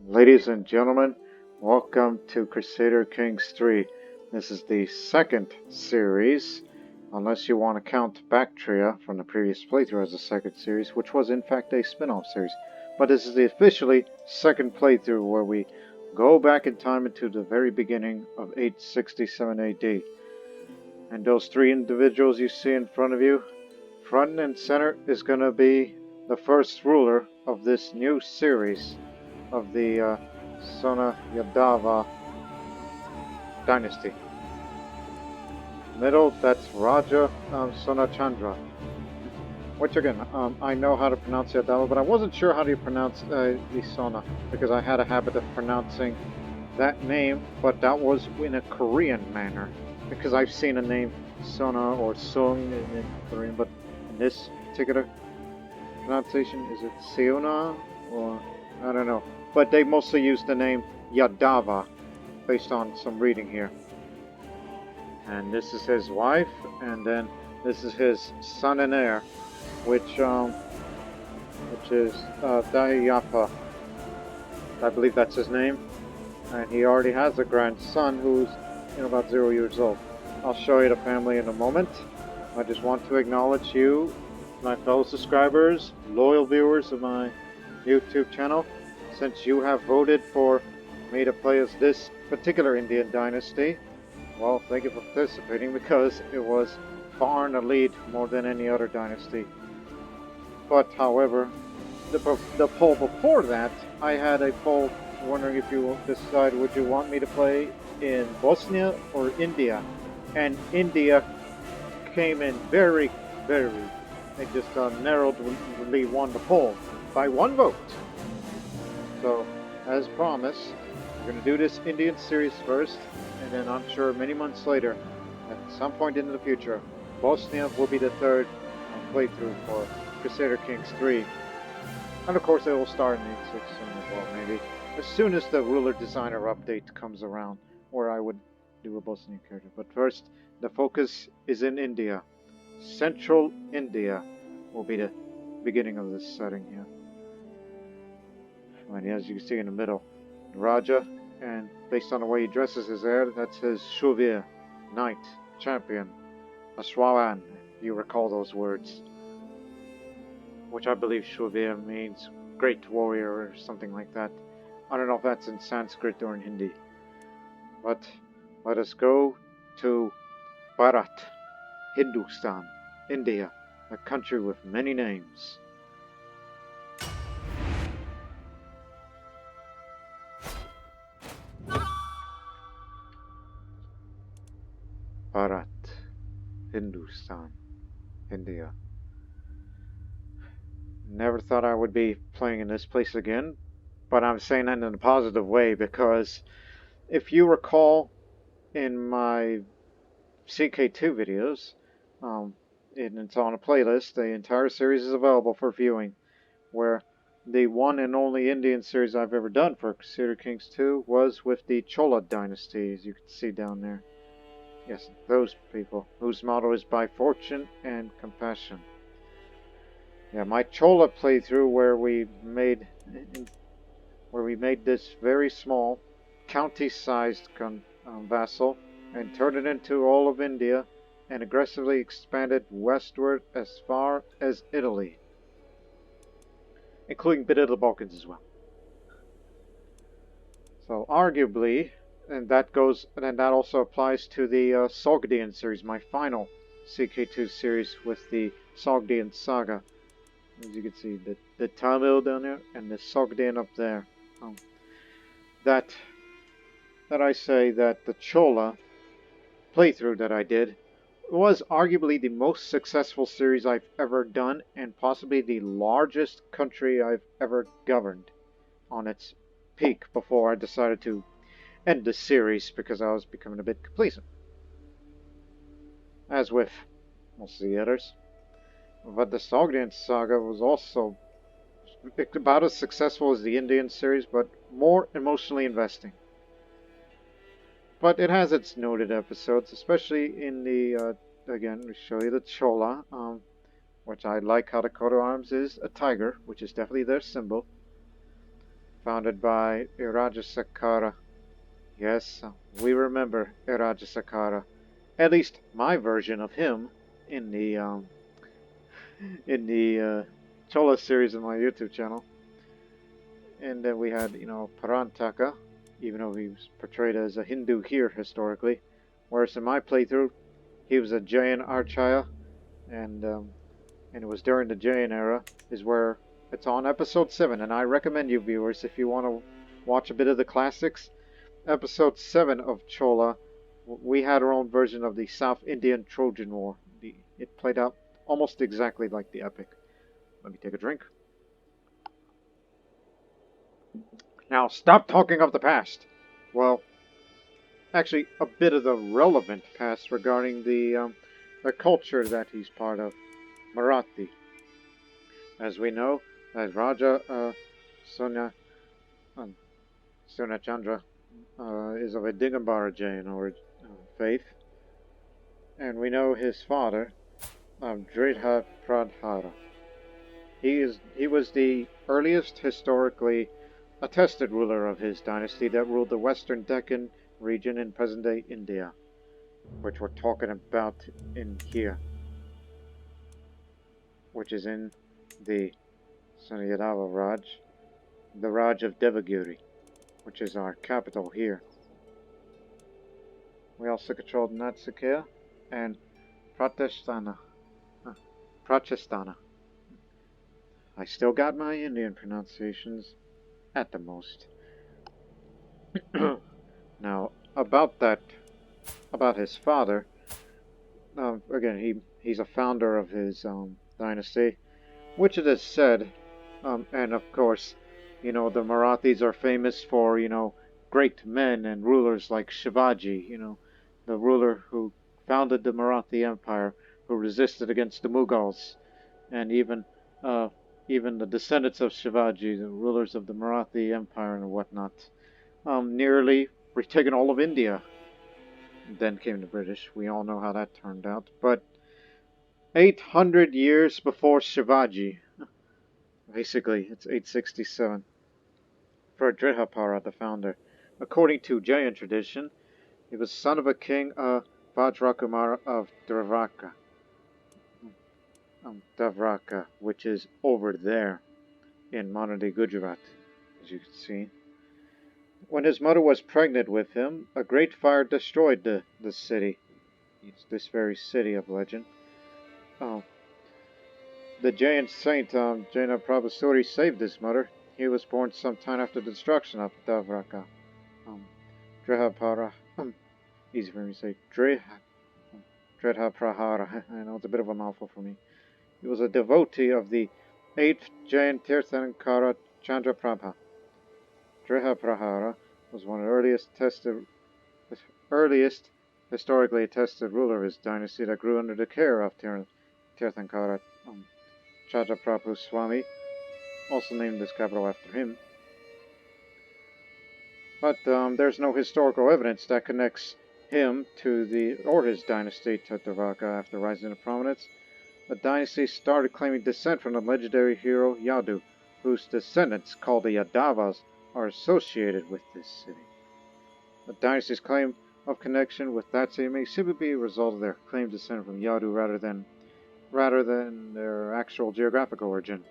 Ladies and gentlemen, welcome to Crusader Kings 3. This is the second series, unless you want to count Bactria from the previous playthrough as a second series, which was in fact a spin-off series. But this is the officially second playthrough where we go back in time into the very beginning of 867 AD. And those three individuals you see in front of you, front and center, is going to be the first ruler of this new series of the Seuna Yadava Dynasty. Middle, that's Raja Seunachandra. Which again, I know how to pronounce Yadava, but I wasn't sure how to pronounce the Seuna, because I had a habit of pronouncing that name, but that was in a Korean manner. Because I've seen a name Seuna or Sung in Korean, but in this particular pronunciation, is it Seuna or I don't know. But they mostly use the name Yadava, based on some reading here. And this is his wife, and then this is his son and heir, which is Dayapa. I believe that's his name. And he already has a grandson who's about 0 years old. I'll show you the family in a moment. I just want to acknowledge you, my fellow subscribers, loyal viewers of my YouTube channel. Since you have voted for me to play as this particular Indian dynasty, well, thank you for participating, because it was far in the lead more than any other dynasty. But, however, the poll before that, I had a poll wondering if you decide would you want me to play in Bosnia or India, and India came in very, they just narrowly won the poll by 1 vote. So, as promised, we're going to do this Indian series first, and then I'm sure many months later, at some point in the future, Bosnia will be the third playthrough for Crusader Kings 3. And of course it will start in 867 as well, maybe. As soon as the ruler designer update comes around, where I would do a Bosnian character. But first, the focus is in India. Central India will be the beginning of this setting here. And as you can see in the middle, Raja, and based on the way he dresses his heir, that's his Shuvir, knight, champion, Ashwaran, you recall those words. Which I believe Shuvir means great warrior or something like that. I don't know if that's in Sanskrit or in Hindi. But let us go to Bharat, Hindustan, India, a country with many names. Bharat, Hindustan, India. Never thought I would be playing in this place again, but I'm saying that in a positive way, because if you recall in my CK2 videos, it's on a playlist, the entire series is available for viewing, where the one and only Indian series I've ever done for Crusader Kings 2 was with the Chola dynasty, as you can see down there. Yes, those people, whose motto is by fortune and compassion. Yeah, my Chola playthrough where we made this very small, county-sized vassal and turned it into all of India and aggressively expanded westward as far as Italy, including a bit of the Balkans as well. So arguably, and that also applies to the Sogdian series, my final CK2 series with the Sogdian saga. As you can see, the Tamil down there and the Sogdian up there. That I say that the Chola playthrough that I did was arguably the most successful series I've ever done, and possibly the largest country I've ever governed on its peak before I decided to end the series because I was becoming a bit complacent, as with most of the others. But the Sogdian saga was also about as successful as the Indian series, but more emotionally investing. But it has its noted episodes, especially in the, again, we show you the Chola, which I like how the coat of arms is a tiger, which is definitely their symbol. founded by Sakara. Yes, we remember Sakara. At least my version of him in the Chola series on my YouTube channel. And then we had, Parantaka, even though he was portrayed as a Hindu here historically. Whereas in my playthrough, he was a Jain Archaya, and it was during the Jain era, is where it's on episode 7. And I recommend you viewers, if you want to watch a bit of the classics, episode 7 of Chola, we had our own version of the South Indian Trojan War. It played out almost exactly like the epic. Let me take a drink. Now, stop talking of the past. Well, actually, a bit of the relevant past regarding the culture that he's part of, Marathi. As we know, that Raja um, Seunachandra is of a Digambara Jain or faith, and we know his father, Dridha Pradhara. He was the earliest historically attested ruler of his dynasty that ruled the western Deccan region in present-day India, which we're talking about in here, which is in the Seuna Yadava Raj, the Raj of Devagiri, which is our capital here. We also controlled Natsukea and Prachestana. Prachestana. I still got my Indian pronunciations, at the most. Now, about his father, again, he's a founder of his dynasty, which it is said, and of course, the Marathis are famous for, great men and rulers like Shivaji, the ruler who founded the Marathi Empire, who resisted against the Mughals, and even the descendants of Shivaji, the rulers of the Marathi Empire and whatnot, nearly retaken all of India. Then came the British. We all know how that turned out. But 800 years before Shivaji, basically, it's 867, for Dridhapara, the founder. According to Jain tradition, he was son of a king, Vajrakumara of Davraka, which is over there in modern-day Gujarat, as you can see. When his mother was pregnant with him, a great fire destroyed the city. It's this very city of legend. The Jain saint Jaina Prabhasuri saved his mother. He was born sometime after the destruction of Davraka. Drehapara. Easy for me to say. Dredhaprahara. I know it's a bit of a mouthful for me. He was a devotee of the 8th Jain Tirthankara Chandraprabha. Dredhaprahara was one of the earliest historically attested ruler of his dynasty that grew under the care of Tirthankara Chandraprabhu Swami, also named this capital after him. But there's no historical evidence that connects him or his dynasty to Davraka after rising to prominence. The dynasty started claiming descent from the legendary hero Yadu, whose descendants, called the Yadavas, are associated with this city. The dynasty's claim of connection with that city may simply be a result of their claimed descent from Yadu rather than their actual geographic origin.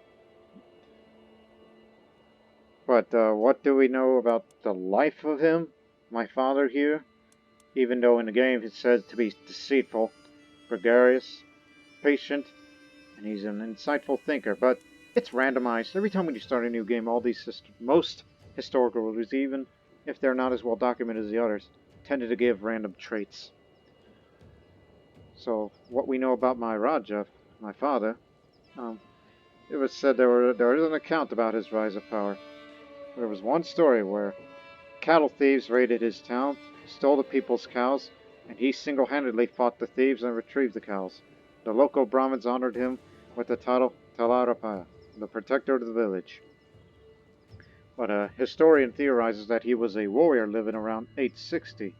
But what do we know about the life of him, my father here? Even though in the game it's said to be deceitful, gregarious, patient, and he's an insightful thinker, but it's randomized. Every time when you start a new game, all these most historical rulers, even if they're not as well documented as the others, tended to give random traits. So what we know about my Raja, my father, it was said there is an account about his rise of power. There was one story where cattle thieves raided his town, stole the people's cows, and he single-handedly fought the thieves and retrieved the cows. The local Brahmins honored him with the title Talarapaya, the protector of the village. But a historian theorizes that he was a warrior living around 860.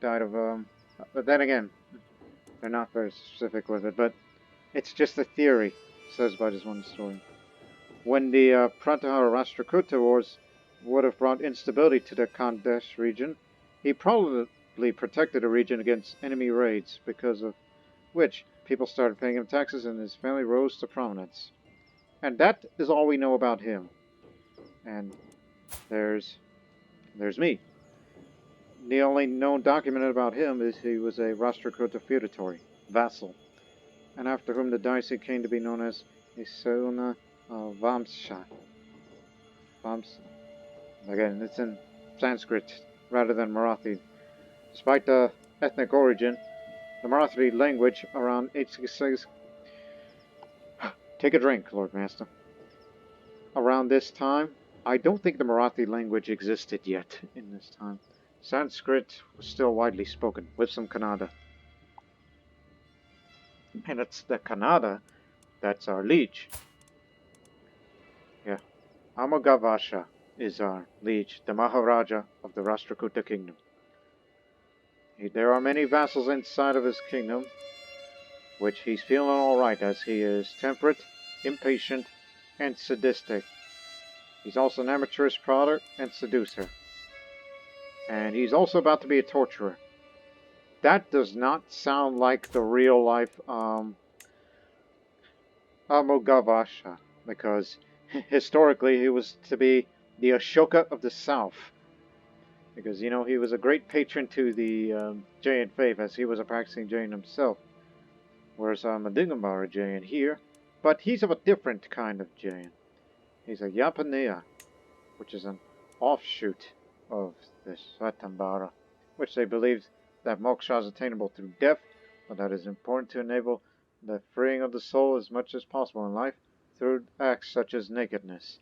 Died of, but then again, they're not very specific with it, but it's just a theory, says by this one historian. When the Pratihara Rashtrakuta Wars would have brought instability to the Khandesh region, he probably protected the region against enemy raids, because of which people started paying him taxes and his family rose to prominence. And that is all we know about him. And there's me. The only known document about him is he was a Rashtrakuta feudatory, vassal, and after whom the dynasty came to be known as the Seuna Yadava. Again, it's in Sanskrit rather than Marathi. Despite the ethnic origin, the Marathi language around 866... Take a drink, Lord Master. Around this time, I don't think the Marathi language existed yet in this time. Sanskrit was still widely spoken, with some Kannada. And it's the Kannada that's our liege. Yeah. Amoghavarsha is our liege, the Maharaja of the Rashtrakuta Kingdom. There are many vassals inside of his kingdom, which he's feeling alright as he is temperate, impatient, and sadistic. He's also an amateurish prodder and seducer. And he's also about to be a torturer. That does not sound like the real life Amoghavarsha, because historically he was to be the Ashoka of the South. Because, you know, he was a great patron to the Jain faith, as he was a practicing Jain himself. Whereas I'm a Digambara Jain here, but he's of a different kind of Jain. He's a Yapaneya, which is an offshoot of the Svatambara, which they believe that moksha is attainable through death, but that it is important to enable the freeing of the soul as much as possible in life through acts such as nakedness.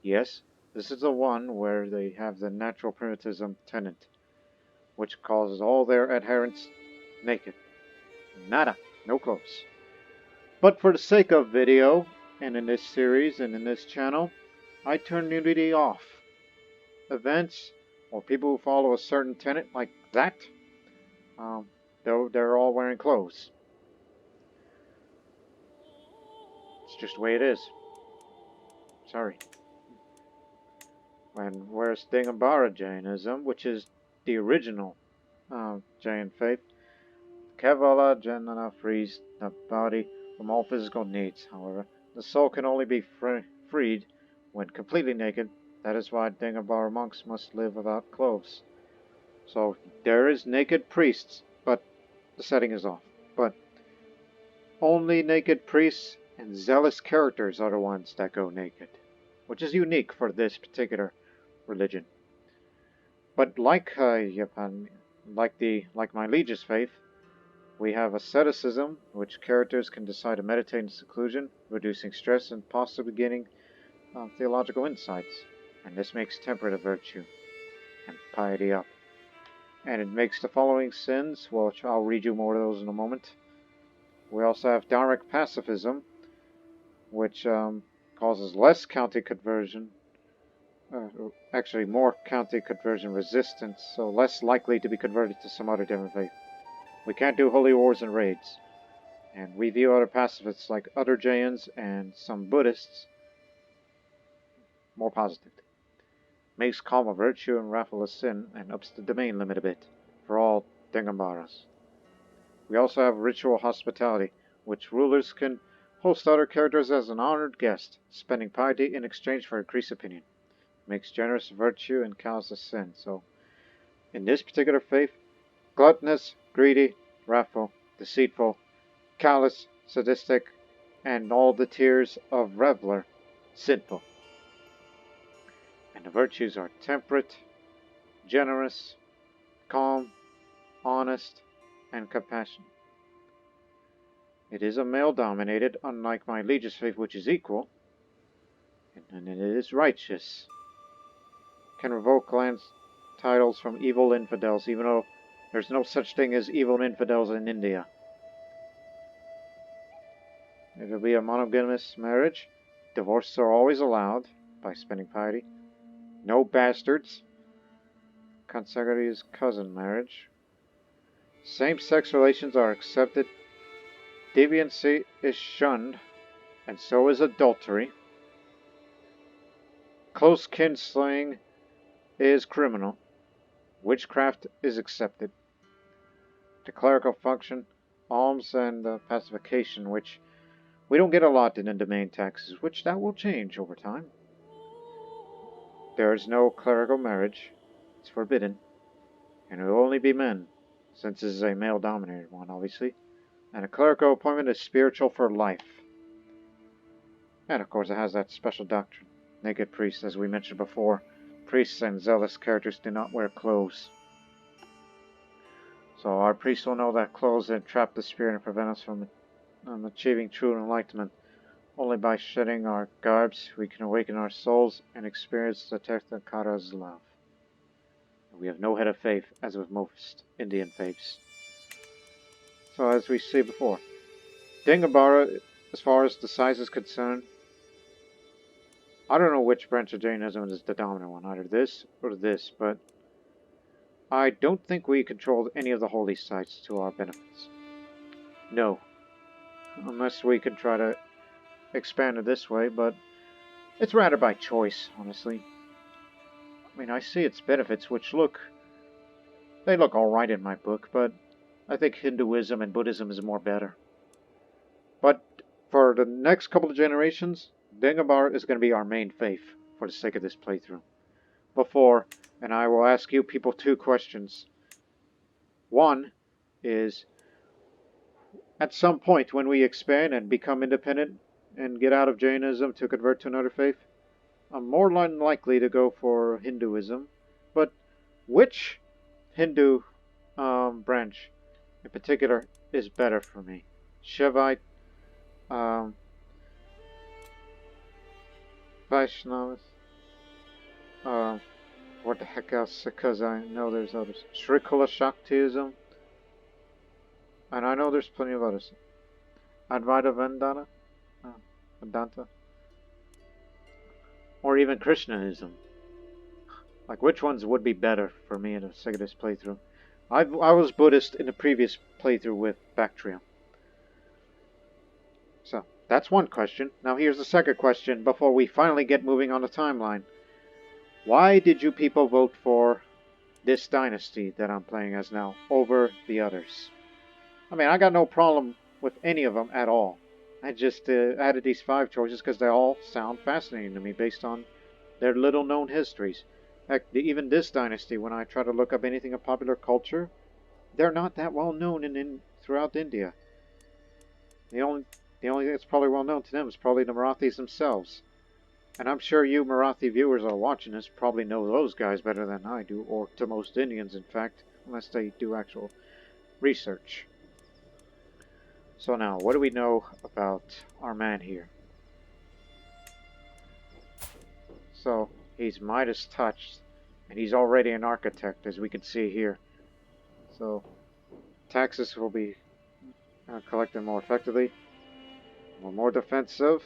Yes, this is the one where they have the natural primitivism tenet, which causes all their adherents naked. Nada, no clothes. But for the sake of video, and in this series and in this channel, I turn nudity off. Events or people who follow a certain tenet like that, though they're all wearing clothes. It's just the way it is. Sorry. And whereas Digambara Jainism, which is the original Jain faith, Kevala Janana frees the body from all physical needs. However, the soul can only be freed when completely naked. That is why Digambara monks must live without clothes. So there is naked priests, but the setting is off. But only naked priests and zealous characters are the ones that go naked, which is unique for this particular religion. But like Japan, like my liege's faith, we have asceticism, which characters can decide to meditate in seclusion, reducing stress and possibly gaining theological insights. And this makes temperate a virtue, and piety up. And it makes the following sins, which I'll read you more of those in a moment. We also have direct pacifism, which causes less county conversion, actually more county conversion resistance, so less likely to be converted to some other different faith. We can't do holy wars and raids. And we view other pacifists like other Jains and some Buddhists more positive. Makes calm a virtue and raffle a sin, and ups the domain limit a bit for all Digambaras. We also have ritual hospitality, which rulers can host other characters as an honored guest, spending piety in exchange for increased opinion. Makes generous virtue and callous a sin. So, in this particular faith, gluttonous, greedy, wrathful, deceitful, callous, sadistic, and all the tears of reveler, sinful. And the virtues are temperate, generous, calm, honest, and compassionate. It is a male-dominated, unlike my liege's faith, which is equal, and it is righteous. Can revoke lands titles from evil infidels, even though there's no such thing as evil infidels in India. It'll be a monogamous marriage. Divorces are always allowed by spending piety. No bastards. Consanguinity is cousin marriage. Same-sex relations are accepted. Deviancy is shunned, and so is adultery. Close kinslaying is criminal. Witchcraft is accepted. The clerical function, alms, and pacification, which we don't get a lot in the domain taxes, which that will change over time. There is no clerical marriage. It's forbidden. And it will only be men, since this is a male-dominated one, obviously. And a clerical appointment is spiritual for life. And of course it has that special doctrine. Naked priests, as we mentioned before. Priests and zealous characters do not wear clothes. So our priests will know that clothes entrap the spirit and prevent us from achieving true enlightenment. Only by shedding our garbs we can awaken our souls and experience the Tirthakara's love. We have no head of faith, as with most Indian faiths. So as we see before, Digambara, as far as the size is concerned, I don't know which branch of Jainism is the dominant one, either this or this, but I don't think we control any of the holy sites to our benefits. No. Unless we can try to expand it this way, but it's rather by choice, honestly. I mean, I see its benefits, which they look alright in my book, but I think Hinduism and Buddhism is more better. But for the next couple of generations, Digambara is going to be our main faith for the sake of this playthrough. Before, and I will ask you people 2 questions. One is, at some point when we expand and become independent and get out of Jainism to convert to another faith, I'm more than likely to go for Hinduism. But which Hindu branch in particular is better for me? Shaivite, Vaishnavas, what the heck else? Because I know there's others. Srikula Shaktism, and I know there's plenty of others. Advaita Vedanta, or even Krishnaism. Like, which ones would be better for me in the sake of this playthrough? I was Buddhist in the previous playthrough with Bactria. So, that's one question. Now here's the second question before we finally get moving on the timeline. Why did you people vote for this dynasty that I'm playing as now over the others? I mean, I got no problem with any of them at all. I just added these 5 choices because they all sound fascinating to me based on their little known histories. Heck, even this dynasty, when I try to look up anything of popular culture, they're not that well known throughout India. The only thing that's probably well known to them is probably the Marathis themselves. And I'm sure you Marathi viewers are watching this probably know those guys better than I do, or to most Indians, in fact, unless they do actual research. So now, what do we know about our man here? So, he's Midas touched, and he's already an architect, as we can see here. So, taxes will be collected more effectively. We're more defensive.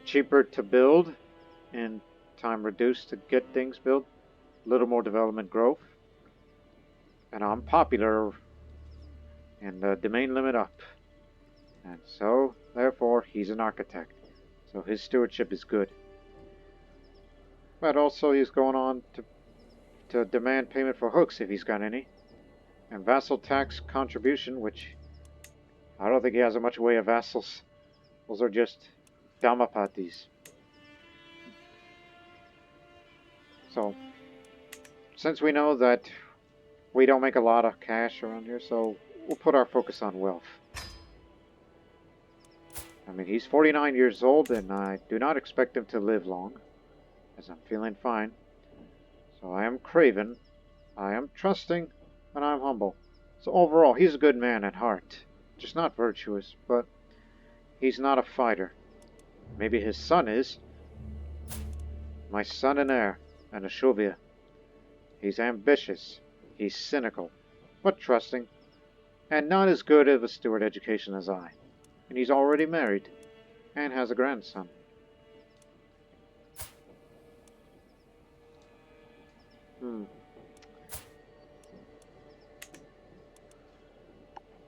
Cheaper to build, and time reduced to get things built. A little more development growth. And I'm popular, and the domain limit up. And so, therefore, he's an architect. So his stewardship is good. But also he's going on to demand payment for hooks if he's got any. And vassal tax contribution, which I don't think he has much way of vassals. Those are just Dhammapatis. So, since we know that we don't make a lot of cash around here, so we'll put our focus on wealth. I mean, he's 49 years old, and I do not expect him to live long, as I'm feeling fine. So I am craven, I am trusting, and I'm humble. So overall, he's a good man at heart. Just not virtuous, but he's not a fighter. Maybe his son is. My son and heir, and Ashuvia. He's ambitious, he's cynical, but trusting, and not as good of a steward education as I. And he's already married, and has a grandson.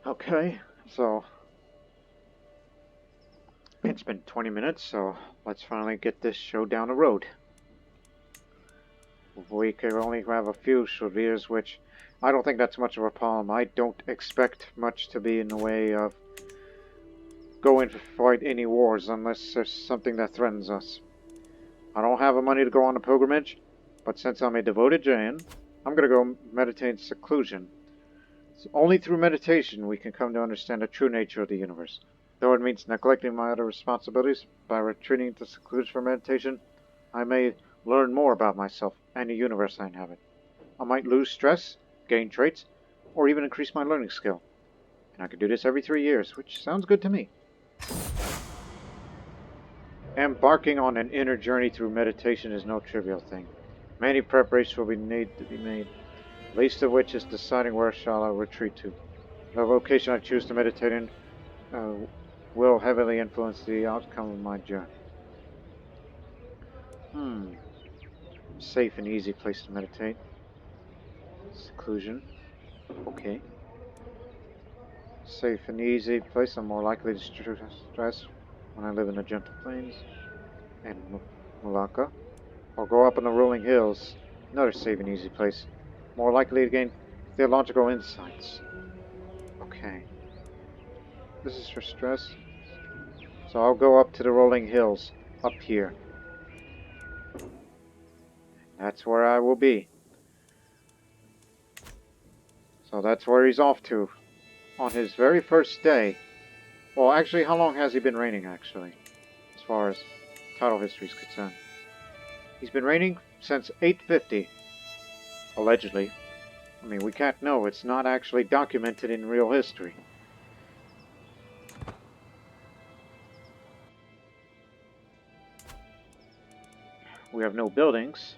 Okay, so in It's been 20 minutes, so let's finally get this show down the road. We can only have a few souvenirs, which I don't think that's much of a problem. I don't expect much to be in the way of going to fight any wars unless there's something that threatens us. I don't have the money to go on a pilgrimage, but since I'm a devoted Jain, I'm going to go meditate in seclusion. It's only through meditation we can come to understand the true nature of the universe. Though it means neglecting my other responsibilities, by retreating into seclusion for meditation, I may learn more about myself and the universe I inhabit. I might lose stress, gain traits, or even increase my learning skill. And I could do this every 3 years, which sounds good to me. Embarking on an inner journey through meditation is no trivial thing. Many preparations will need to be made, least of which is deciding where shall I retreat to. The location I choose to meditate in will heavily influence the outcome of my journey. Safe and easy place to meditate. Seclusion. Okay. Safe and easy place. I'm more likely to stress when I live in the gentle plains and Malacca. Or go up in the rolling hills. Another safe and easy place. More likely to gain theological insights. Okay. This is for stress. So I'll go up to the rolling hills. Up here. That's where I will be. So that's where he's off to. On his very first day. Well, actually, how long has he been reigning, actually? As far as title history is concerned. He's been reigning since 850. Allegedly. I mean, we can't know. It's not actually documented in real history. We have no buildings.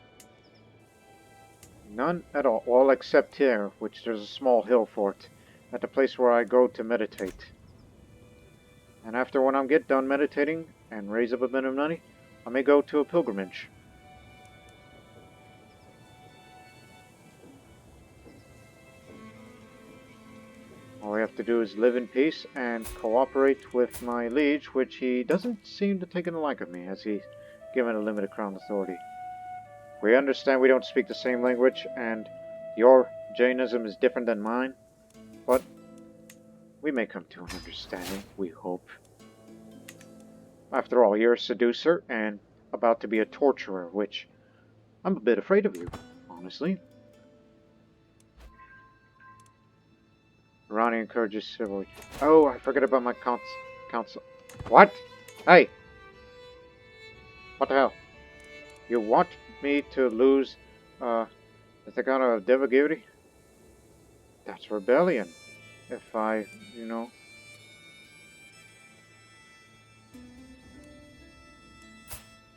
None at all. All except here, which there's a small hill fort. At the place where I go to meditate. And after when I get done meditating and raise up a bit of money, I may go to a pilgrimage. All I have to do is live in peace and cooperate with my liege, which he doesn't seem to take in the like of me, as he's given a limited crown authority. We understand we don't speak the same language, and your Jainism is different than mine, but we may come to an understanding, we hope. After all, you're a seducer and about to be a torturer, which I'm a bit afraid of you, honestly. Ronnie encourages chivalry. Oh, I forgot about my council. What? Hey! What the hell? You want me to lose, the Rashtrakuta of Devagiri? That's rebellion. If I,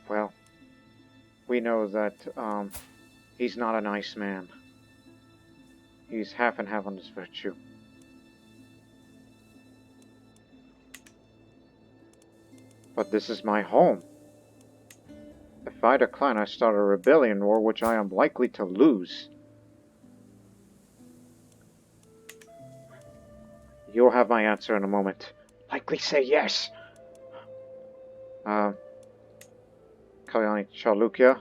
Well, we know that, he's not a nice man. He's half and half on his virtue. But this is my home. If I decline, I start a rebellion war which I am likely to lose. You'll have my answer in a moment. Likely say yes. Kalyani Chalukya.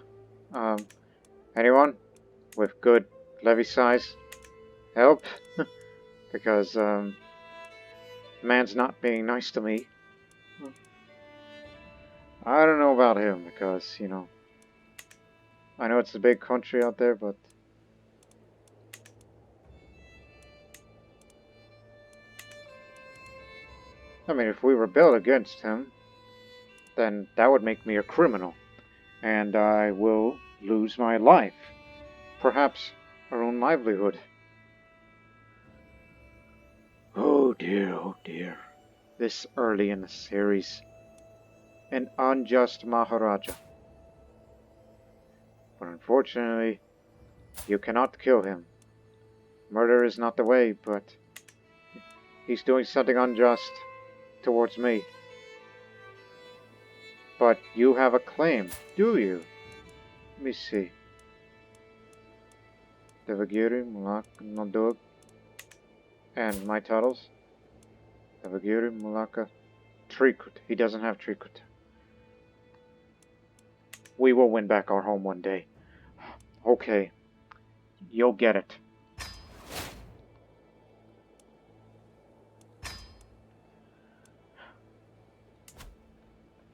Anyone with good levy size help? Because, the man's not being nice to me. I don't know about him, because, I know it's a big country out there, but I mean, if we rebel against him, then that would make me a criminal, and I will lose my life. Perhaps our own livelihood. Oh dear. This early in the series. An unjust Maharaja. But unfortunately, you cannot kill him. Murder is not the way, but he's doing something unjust towards me. But you have a claim, do you? Let me see. Devagiri, Mulak, and my titles. Devagiri, Mulaka, Trikut. He doesn't have Trikut. We will win back our home one day. Okay. You'll get it.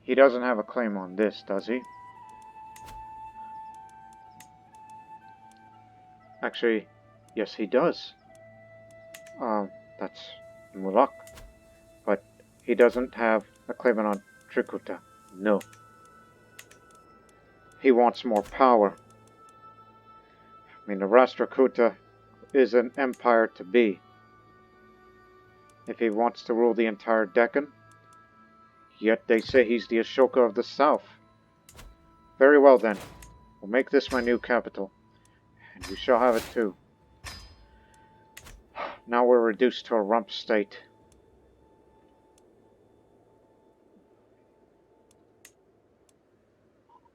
He doesn't have a claim on this, does he? Actually, yes he does. That's Mulak. But he doesn't have a claim on Trikuta. No. He wants more power. I mean, the Rashtrakuta is an empire to be. If he wants to rule the entire Deccan, yet they say he's the Ashoka of the South. Very well then, we'll make this my new capital, and you shall have it too. Now we're reduced to a rump state.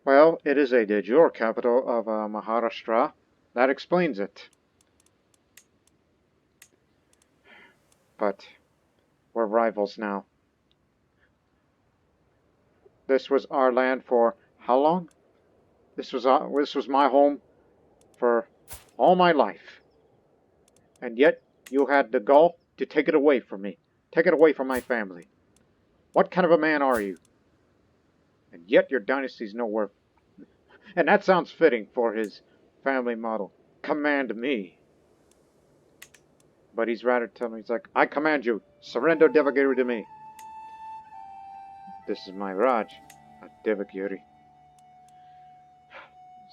Well, it is a de jure capital of Maharashtra. That explains it. But we're rivals now. This was our land for how long? This was my home for all my life. And yet you had the gall to take it away from me. Take it away from my family. What kind of a man are you? And yet your dynasty's nowhere. And that sounds fitting for his family model. Command me. But he's rather telling me, he's like, I command you, surrender Devagiri to me. This is my Raj, not Devagiri.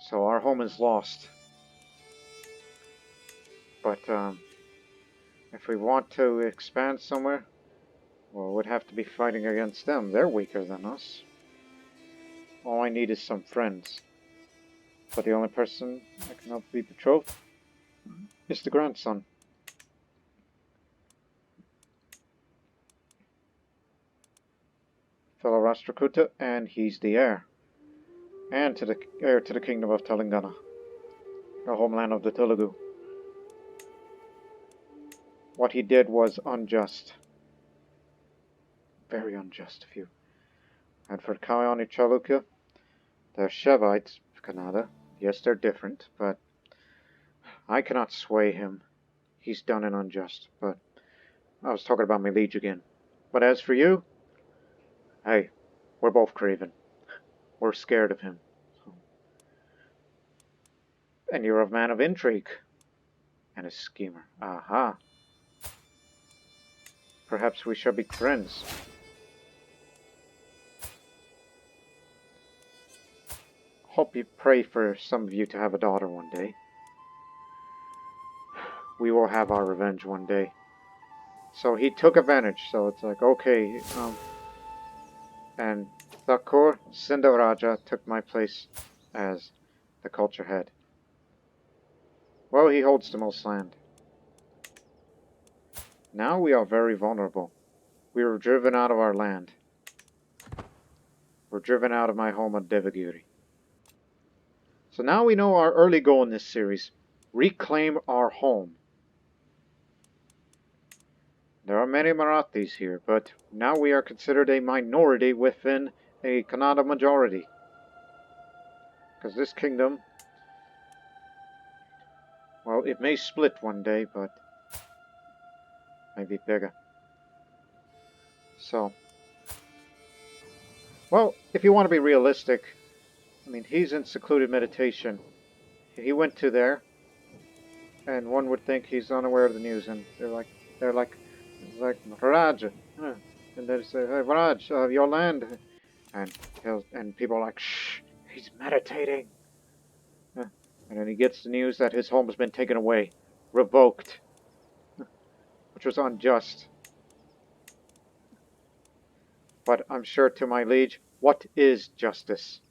So our home is lost. But if we want to expand somewhere, well, we'd have to be fighting against them. They're weaker than us. All I need is some friends. But the only person that can help be betrothed is the grandson. Fellow Rashtrakuta, and he's the heir. And heir to the kingdom of Telangana, the homeland of the Telugu. What he did was unjust. Very unjust of you. And for Kalyani Chalukya, they're Shevites of Kannada. Yes, they're different, but I cannot sway him. He's done and unjust. But I was talking about my liege again. But as for you, hey, we're both craven. We're scared of him. And you're a man of intrigue. And a schemer. Aha. Perhaps we shall be friends. Hope you pray for some of you to have a daughter one day. We will have our revenge one day. So he took advantage. So it's like, okay, and Thakur Sindhavaraja took my place as the culture head. Well, he holds the most land. Now we are very vulnerable. We were driven out of our land. We're driven out of my home at Devagiri. So now we know our early goal in this series. Reclaim our home. There are many Marathis here, but now we are considered a minority within a Kannada majority. Because this kingdom, well, it may split one day, but maybe bigger. So, well, if you want to be realistic, I mean, he's in secluded meditation. He went to there, and one would think he's unaware of the news, and they're like, it's like Raja, and they say, hey, Raj, your land, and people are like, shh, he's meditating. And then he gets the news that his home has been taken away, revoked, which was unjust. But I'm sure to my liege, what is justice?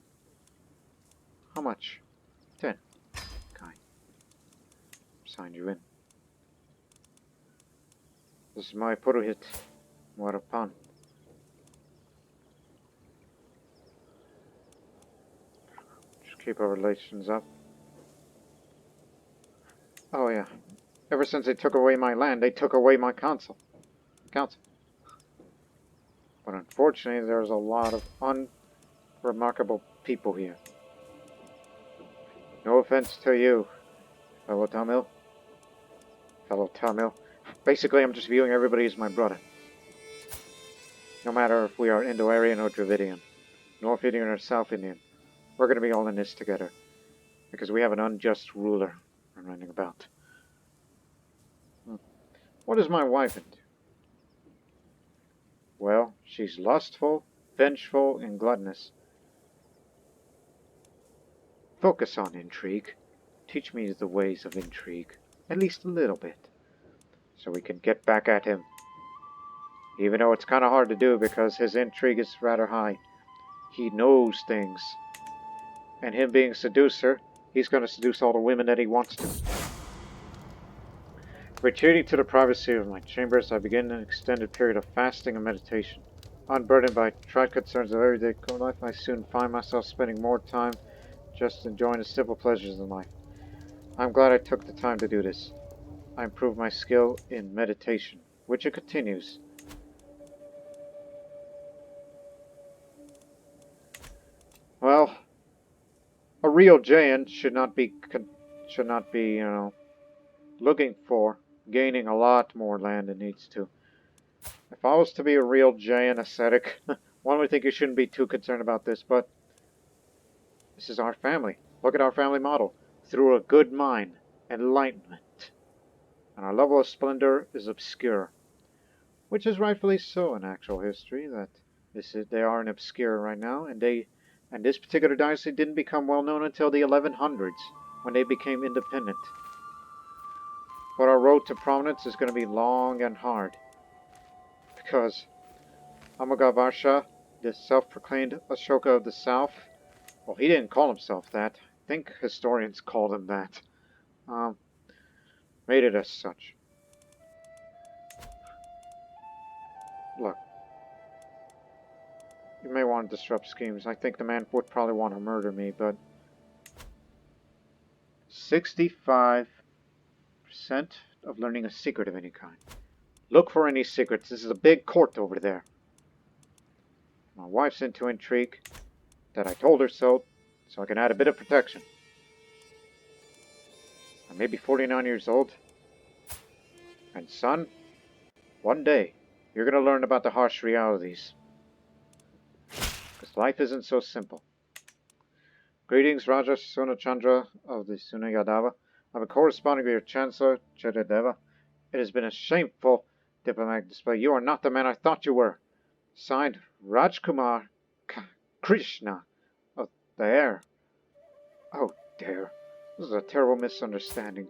How much? 10. Okay. Sign you in. This is my Purohit, Warapan. Just keep our relations up. Oh yeah. Ever since they took away my land, they took away my council. But unfortunately, there's a lot of unremarkable people here. No offense to you, fellow Tamil. Basically, I'm just viewing everybody as my brother. No matter if we are Indo-Aryan or Dravidian, North Indian or South Indian, we're going to be all in this together. Because we have an unjust ruler running about. What is my wife into? Well, she's lustful, vengeful, and gluttonous. Focus on intrigue. Teach me the ways of intrigue. At least a little bit. So we can get back at him. Even though it's kind of hard to do because his intrigue is rather high. He knows things. And him being a seducer, he's going to seduce all the women that he wants to. Retreating to the privacy of my chambers, I begin an extended period of fasting and meditation. Unburdened by trite concerns of everyday life, I soon find myself spending more time just enjoying the simple pleasures of life. I'm glad I took the time to do this. I improved my skill in meditation, which it continues. Well, a real Jain should not be, looking for gaining a lot more land than needs to. If I was to be a real Jain ascetic, one would think you shouldn't be too concerned about this, but this is our family. Look at our family model. Through a good mind, enlightenment. And our level of splendor is obscure. Which is rightfully so in actual history, that they are an obscure right now, and this particular dynasty didn't become well known until the 1100s, when they became independent. But our road to prominence is going to be long and hard. Because Amoghavarsha, the self-proclaimed Ashoka of the South, well, he didn't call himself that. I think historians called him that. Made it as such. Look, you may want to disrupt schemes. I think the man would probably want to murder me, but 65% of learning a secret of any kind. Look for any secrets. This is a big court over there. My wife's into intrigue. That I told her so I can add a bit of protection. I may be 49 years old. And son, one day, you're going to learn about the harsh realities. Because life isn't so simple. Greetings, Raja Seunachandra of the Seuna Yadava. I've been corresponding with your Chancellor, Chedadeva. It has been a shameful diplomatic display. You are not the man I thought you were. Signed, Rajkumar Krishna of the heir. Oh dear, this is a terrible misunderstanding.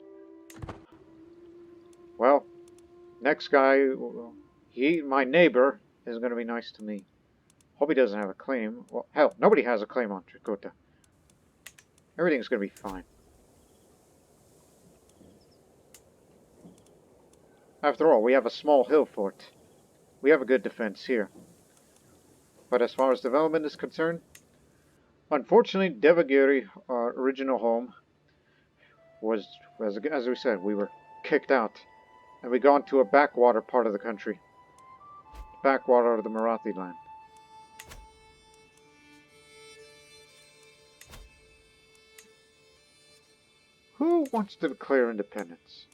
Well, next guy, my neighbor, is going to be nice to me. Hope he doesn't have a claim. Well, hell, nobody has a claim on Rashtrakuta. Everything's going to be fine. After all, we have a small hill fort. We have a good defense here. But as far as development is concerned, unfortunately, Devagiri, our original home, was, as we said, we were kicked out. And we gone to a backwater part of the country. Backwater of the Marathi land. Who wants to declare independence?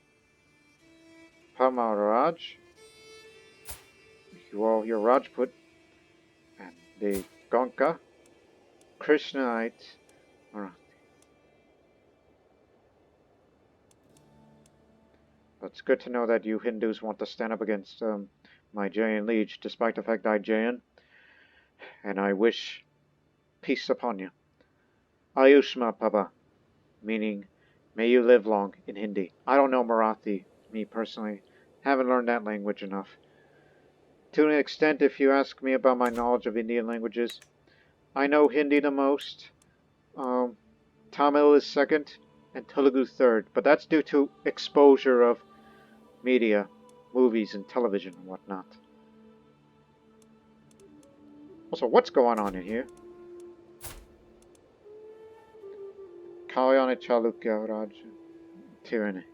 Raj, your Rajput, and the Gonka, Krishnaite, Marathi. But it's good to know that you Hindus want to stand up against my Jain liege, despite the fact I'm Jain, and I wish peace upon you. Ayushma Papa, meaning may you live long in Hindi. I don't know Marathi, me personally. Haven't learned that language enough. To an extent, if you ask me about my knowledge of Indian languages, I know Hindi the most, Tamil is second, and Telugu third, but that's due to exposure of media, movies, and television and whatnot. Also, what's going on in here? Kalyani Chalukya Raj tyranny.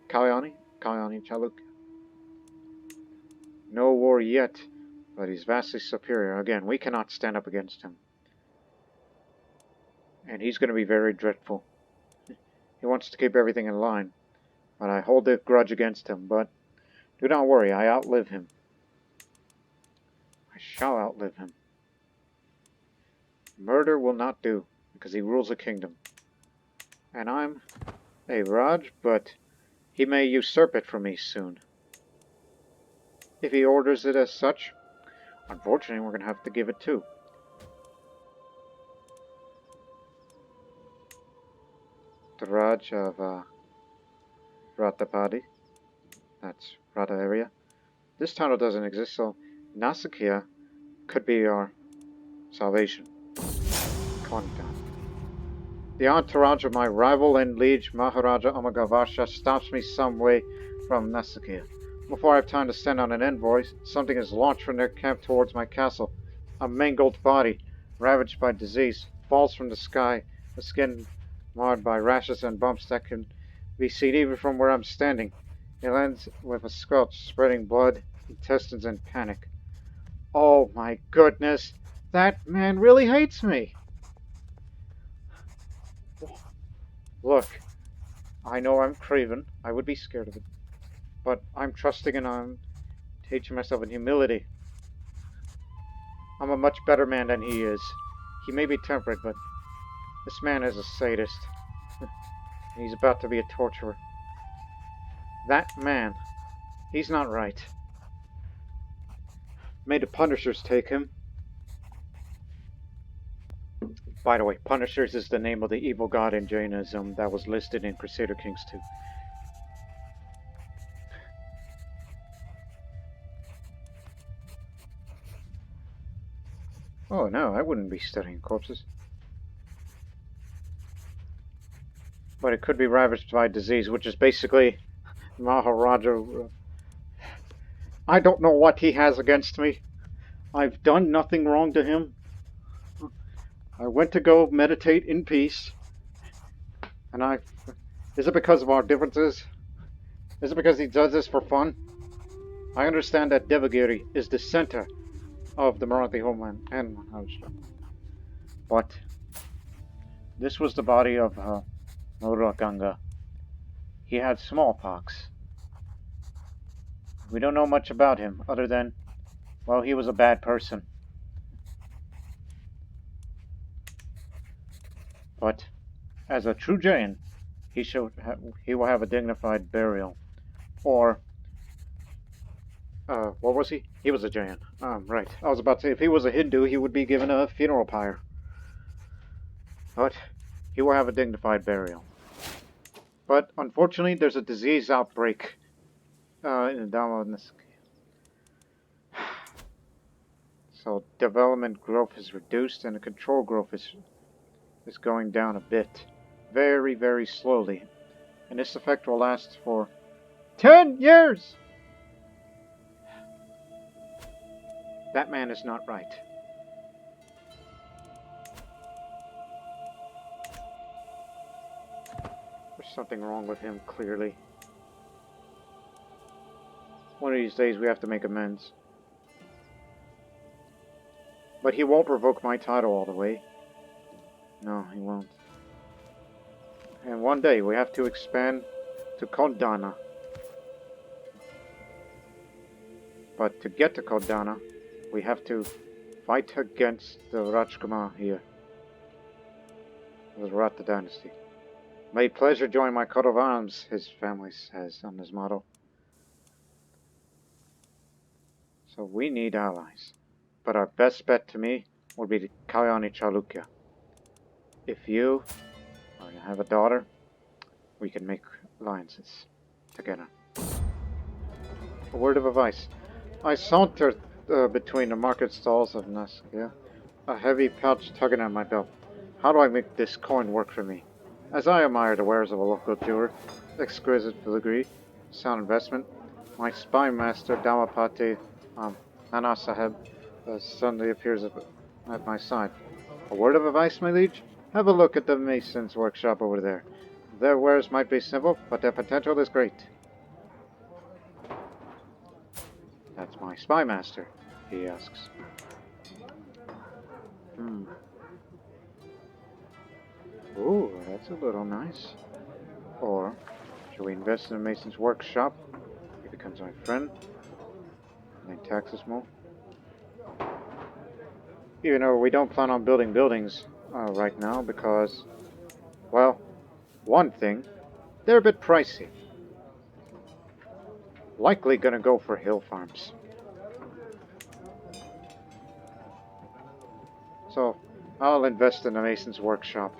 Kalyani Chalukya. No war yet, but he's vastly superior. Again, we cannot stand up against him. And he's going to be very dreadful. He wants to keep everything in line, but I hold a grudge against him. But do not worry, I outlive him. I shall outlive him. Murder will not do, because he rules a kingdom. And I'm a Raj, but he may usurp it from me soon. If he orders it as such, unfortunately we're going to have to give it too. The Raj of Ratapadi. That's Rata area. This title doesn't exist, so Nasakia could be our salvation. Contact. The entourage of my rival and liege Maharaja Amoghavarsha stops me some way from Nasakia. Before I have time to send on an envoy, something is launched from their camp towards my castle. A mangled body, ravaged by disease, falls from the sky, the skin marred by rashes and bumps that can be seen even from where I'm standing. It lands with a squelch, spreading blood, intestines, and panic. Oh my goodness! That man really hates me! Look, I know I'm craven. I would be scared of it. But I'm trusting and I'm teaching myself in humility. I'm a much better man than he is. He may be temperate, but this man is a sadist. And he's about to be a torturer. That man, he's not right. May the punishers take him. By the way, Punishers is the name of the evil god in Jainism that was listed in Crusader Kings 2. Oh no, I wouldn't be studying corpses. But it could be ravaged by disease, which is basically Maharaja. I don't know what he has against me. I've done nothing wrong to him. I went to go meditate in peace. And is it because of our differences? Is it because he does this for fun? I understand that Devagiri is the center of the Marathi homeland and Maharashtra. But this was the body of Murakanga. He had smallpox. We don't know much about him other than, well, he was a bad person. But as a true Jain, he will have a dignified burial. Or what was he? He was a Jain. Right. I was about to say, if he was a Hindu, he would be given a funeral pyre. But he will have a dignified burial. But unfortunately, there's a disease outbreak in Yadava. So development growth is reduced, and the control growth is going down a bit, very, very slowly. And this effect will last for 10 years. That man is not right. There's something wrong with him, clearly. One of these days we have to make amends. But he won't revoke my title all the way. No, he won't. And one day we have to expand to Kodana. But to get to Kodana, we have to fight against the Rajkumar here. The Rashtrakuta Dynasty. May pleasure join my coat of arms, his family says on his motto. So we need allies. But our best bet to me would be the Kalyani Chalukya. If you have a daughter, we can make alliances together. A word of advice. I sauntered between the market stalls of Nasakia, a heavy pouch tugging at my belt. How do I make this coin work for me? As I admire the wares of a local jeweler, exquisite filigree, sound investment, my spy master Damapati Nana Sahib suddenly appears at my side. A word of advice, my liege? Have a look at the mason's workshop over there. Their wares might be simple, but their potential is great. That's my spy master. he asks. Ooh, that's a little nice. Or, should we invest in a mason's workshop? He becomes my friend, and then taxes more. Even though we don't plan on building buildings right now because, well, one thing, they're a bit pricey. Likely gonna go for hill farms. So, I'll invest in a mason's workshop.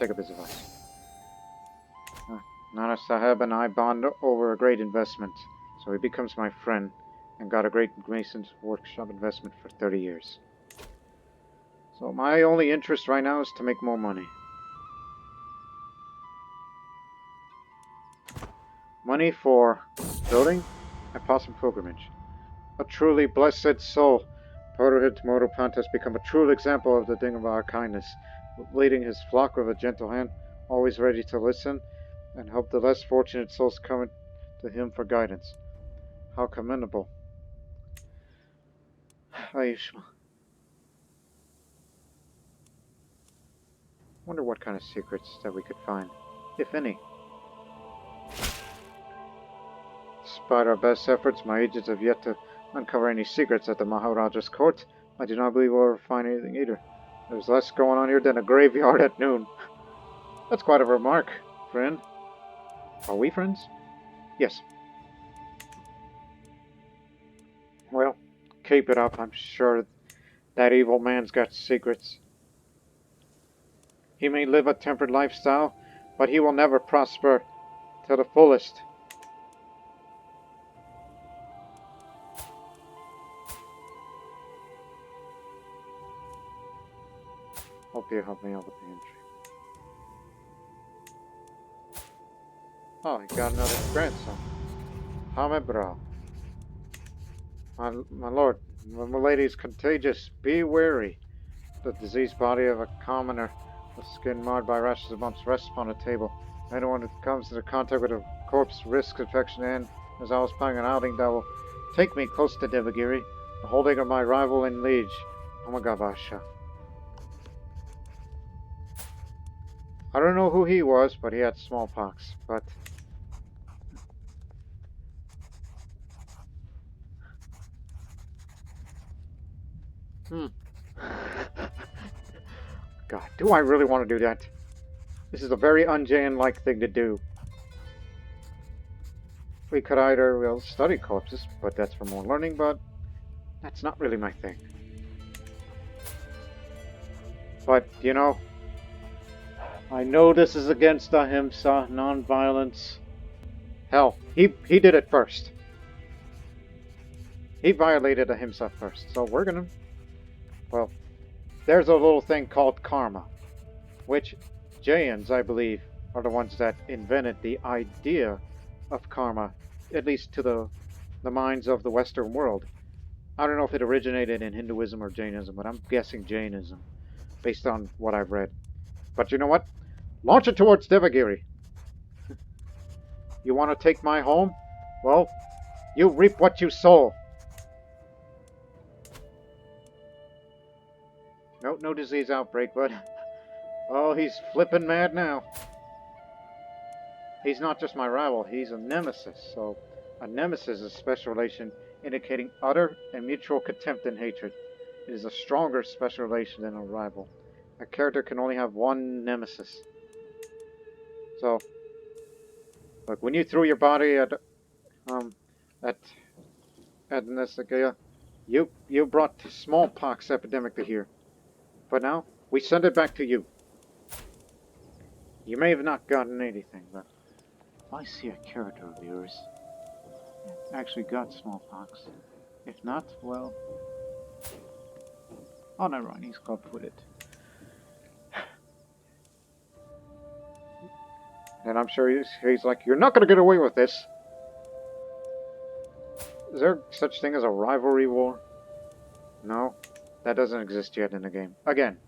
Take up his advice. Nana Sahib and I bond over a great investment, so he becomes my friend and got a great mason's workshop investment for 30 years. So my only interest right now is to make more money. Money for building and possible pilgrimage. A truly blessed soul. Purohit Modopant has become a true example of the Digambara kindness, leading his flock with a gentle hand, always ready to listen and help the less fortunate souls coming to him for guidance. How commendable. Ayushma. Wonder what kind of secrets that we could find, if any. Despite our best efforts, my agents have yet to uncover any secrets at the Maharaja's court. I do not believe we'll ever find anything either. There's less going on here than a graveyard at noon. That's quite a remark, friend. Are we friends? Yes. Well, keep it up. I'm sure that evil man's got secrets. He may live a tempered lifestyle, but he will never prosper to the fullest. Hope you help me out with the entry. Oh, he got another grandson. Hamebra. My lord, the malady is contagious. Be wary. The diseased body of a commoner, the skin marred by rashes of bumps, rests upon a table. Anyone who comes into contact with a corpse risks infection, and as I was planning an outing that will take me close to Devagiri, the holding of my rival and liege, Amoghavarsha. I don't know who he was, but he had smallpox. But God, do I really want to do that? This is a very un-Jain-like thing to do. We could either, well, study corpses, but that's for more learning, but that's not really my thing. But, you know, I know this is against ahimsa, non-violence. Hell, he did it first. He violated ahimsa first, so we're gonna... Well, there's a little thing called karma, which Jains, I believe, are the ones that invented the idea of karma, at least to the minds of the Western world. I don't know if it originated in Hinduism or Jainism, but I'm guessing Jainism, based on what I've read. But you know what? Launch it towards Devagiri. You want to take my home? Well, you reap what you sow. No disease outbreak, but... Oh, he's flipping mad now. He's not just my rival, he's a nemesis. So, a nemesis is a special relation indicating utter and mutual contempt and hatred. It is a stronger special relation than a rival. A character can only have one nemesis. So, look, when you threw your body at Nesagaya, you brought the smallpox epidemic to here. But now, we send it back to you. You may have not gotten anything, but if I see a character of yours actually got smallpox, if not, well... Oh, never mind, he's coped with it. And I'm sure he's like, you're not going to get away with this. Is there such thing as a rivalry war? No, that doesn't exist yet in the game. Again,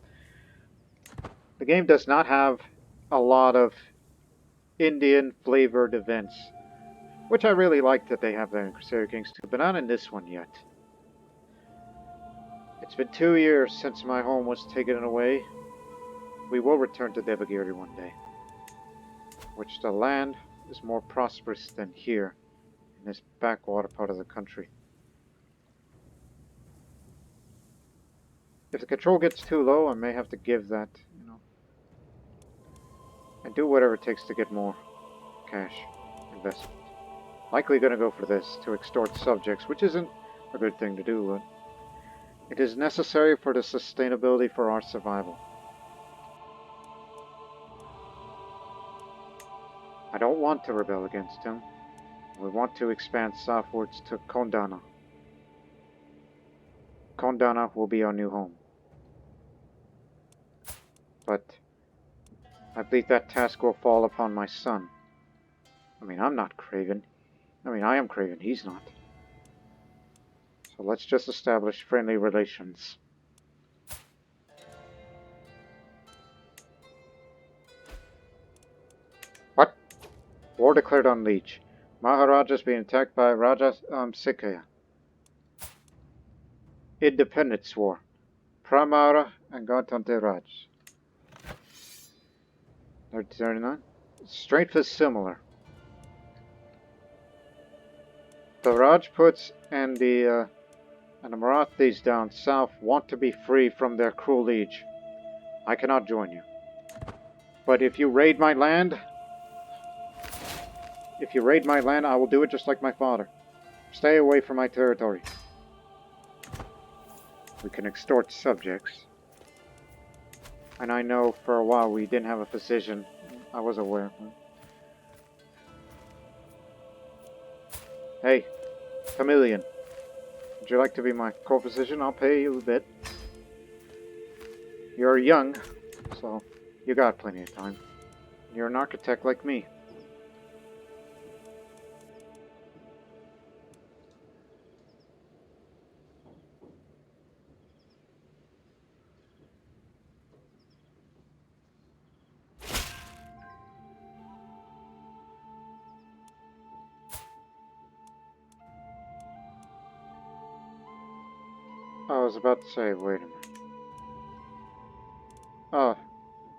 the game does not have a lot of Indian flavored events, which I really like that they have there in Crusader Kings 2, but not in this one yet. It's been 2 years since my home was taken away. We will return to Devagiri one day, which the land is more prosperous than here, in this backwater part of the country. If the control gets too low, I may have to give that, and do whatever it takes to get more cash investment. Likely gonna go for this, to extort subjects, which isn't a good thing to do, but it is necessary for the sustainability for our survival. I don't want to rebel against him. We want to expand southwards to Kondana. Kondana will be our new home. But I believe that task will fall upon my son. I'm not Craven. I am Craven, he's not. So let's just establish friendly relations. What? War declared on Leech. Maharaja's being attacked by Raja Sikaya. Independence War. Pramara and Gantante Raj. 39. Strength is similar. The Rajputs and the Marathis down south want to be free from their cruel liege. I cannot join you. But if you raid my land, I will do it just like my father. Stay away from my territory. We can extort subjects. And I know for a while we didn't have a physician. I was aware. Hey, chameleon. Would you like to be my co-physician? I'll pay you a bit. You're young, so you got plenty of time. You're an architect like me. I was about to say, wait a minute. Oh,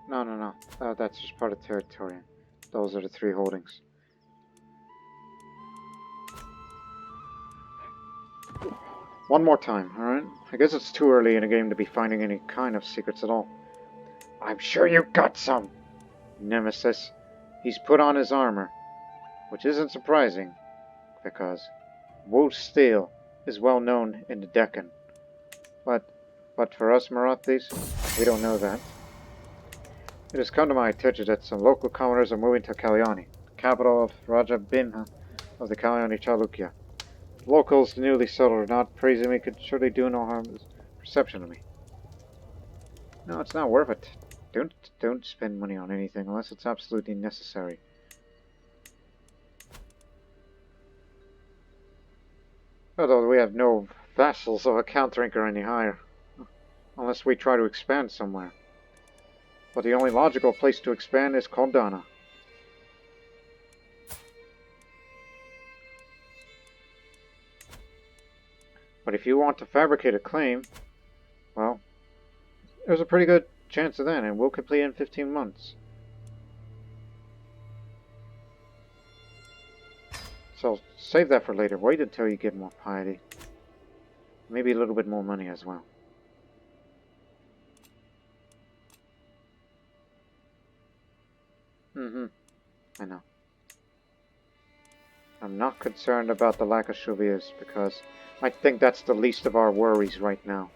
no. That's just part of territory. Those are the 3 holdings. One more time, alright? I guess it's too early in a game to be finding any kind of secrets at all. I'm sure you got some! Nemesis. He's put on his armor, which isn't surprising, because Wolf Steel is well known in the Deccan. But for us Marathis, we don't know that. It has come to my attention that some local commoners are moving to Kalyani, capital of Raja Binha of the Kalyani Chalukya. Locals, the newly settled or not, praising me could surely do no harm to this perception of me. No, it's not worth it. Don't spend money on anything unless it's absolutely necessary. Although we have no vassals of a count rank or any higher, unless we try to expand somewhere. But the only logical place to expand is Kondana. But if you want to fabricate a claim, well, there's a pretty good chance of that, and we'll complete it in 15 months. So save that for later. Wait until you get more piety. Maybe a little bit more money as well. I know. I'm not concerned about the lack of souvenirs because I think that's the least of our worries right now.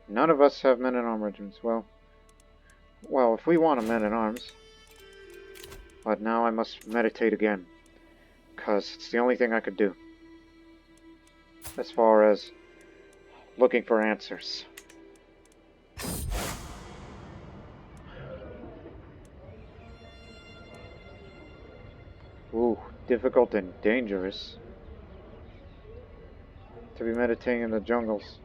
None of us have men-at-arms regiments. Well, if we want a men-at-arms. But now I must meditate again, because it's the only thing I could do. As far as looking for answers. Ooh, difficult and dangerous. To be meditating in the jungles.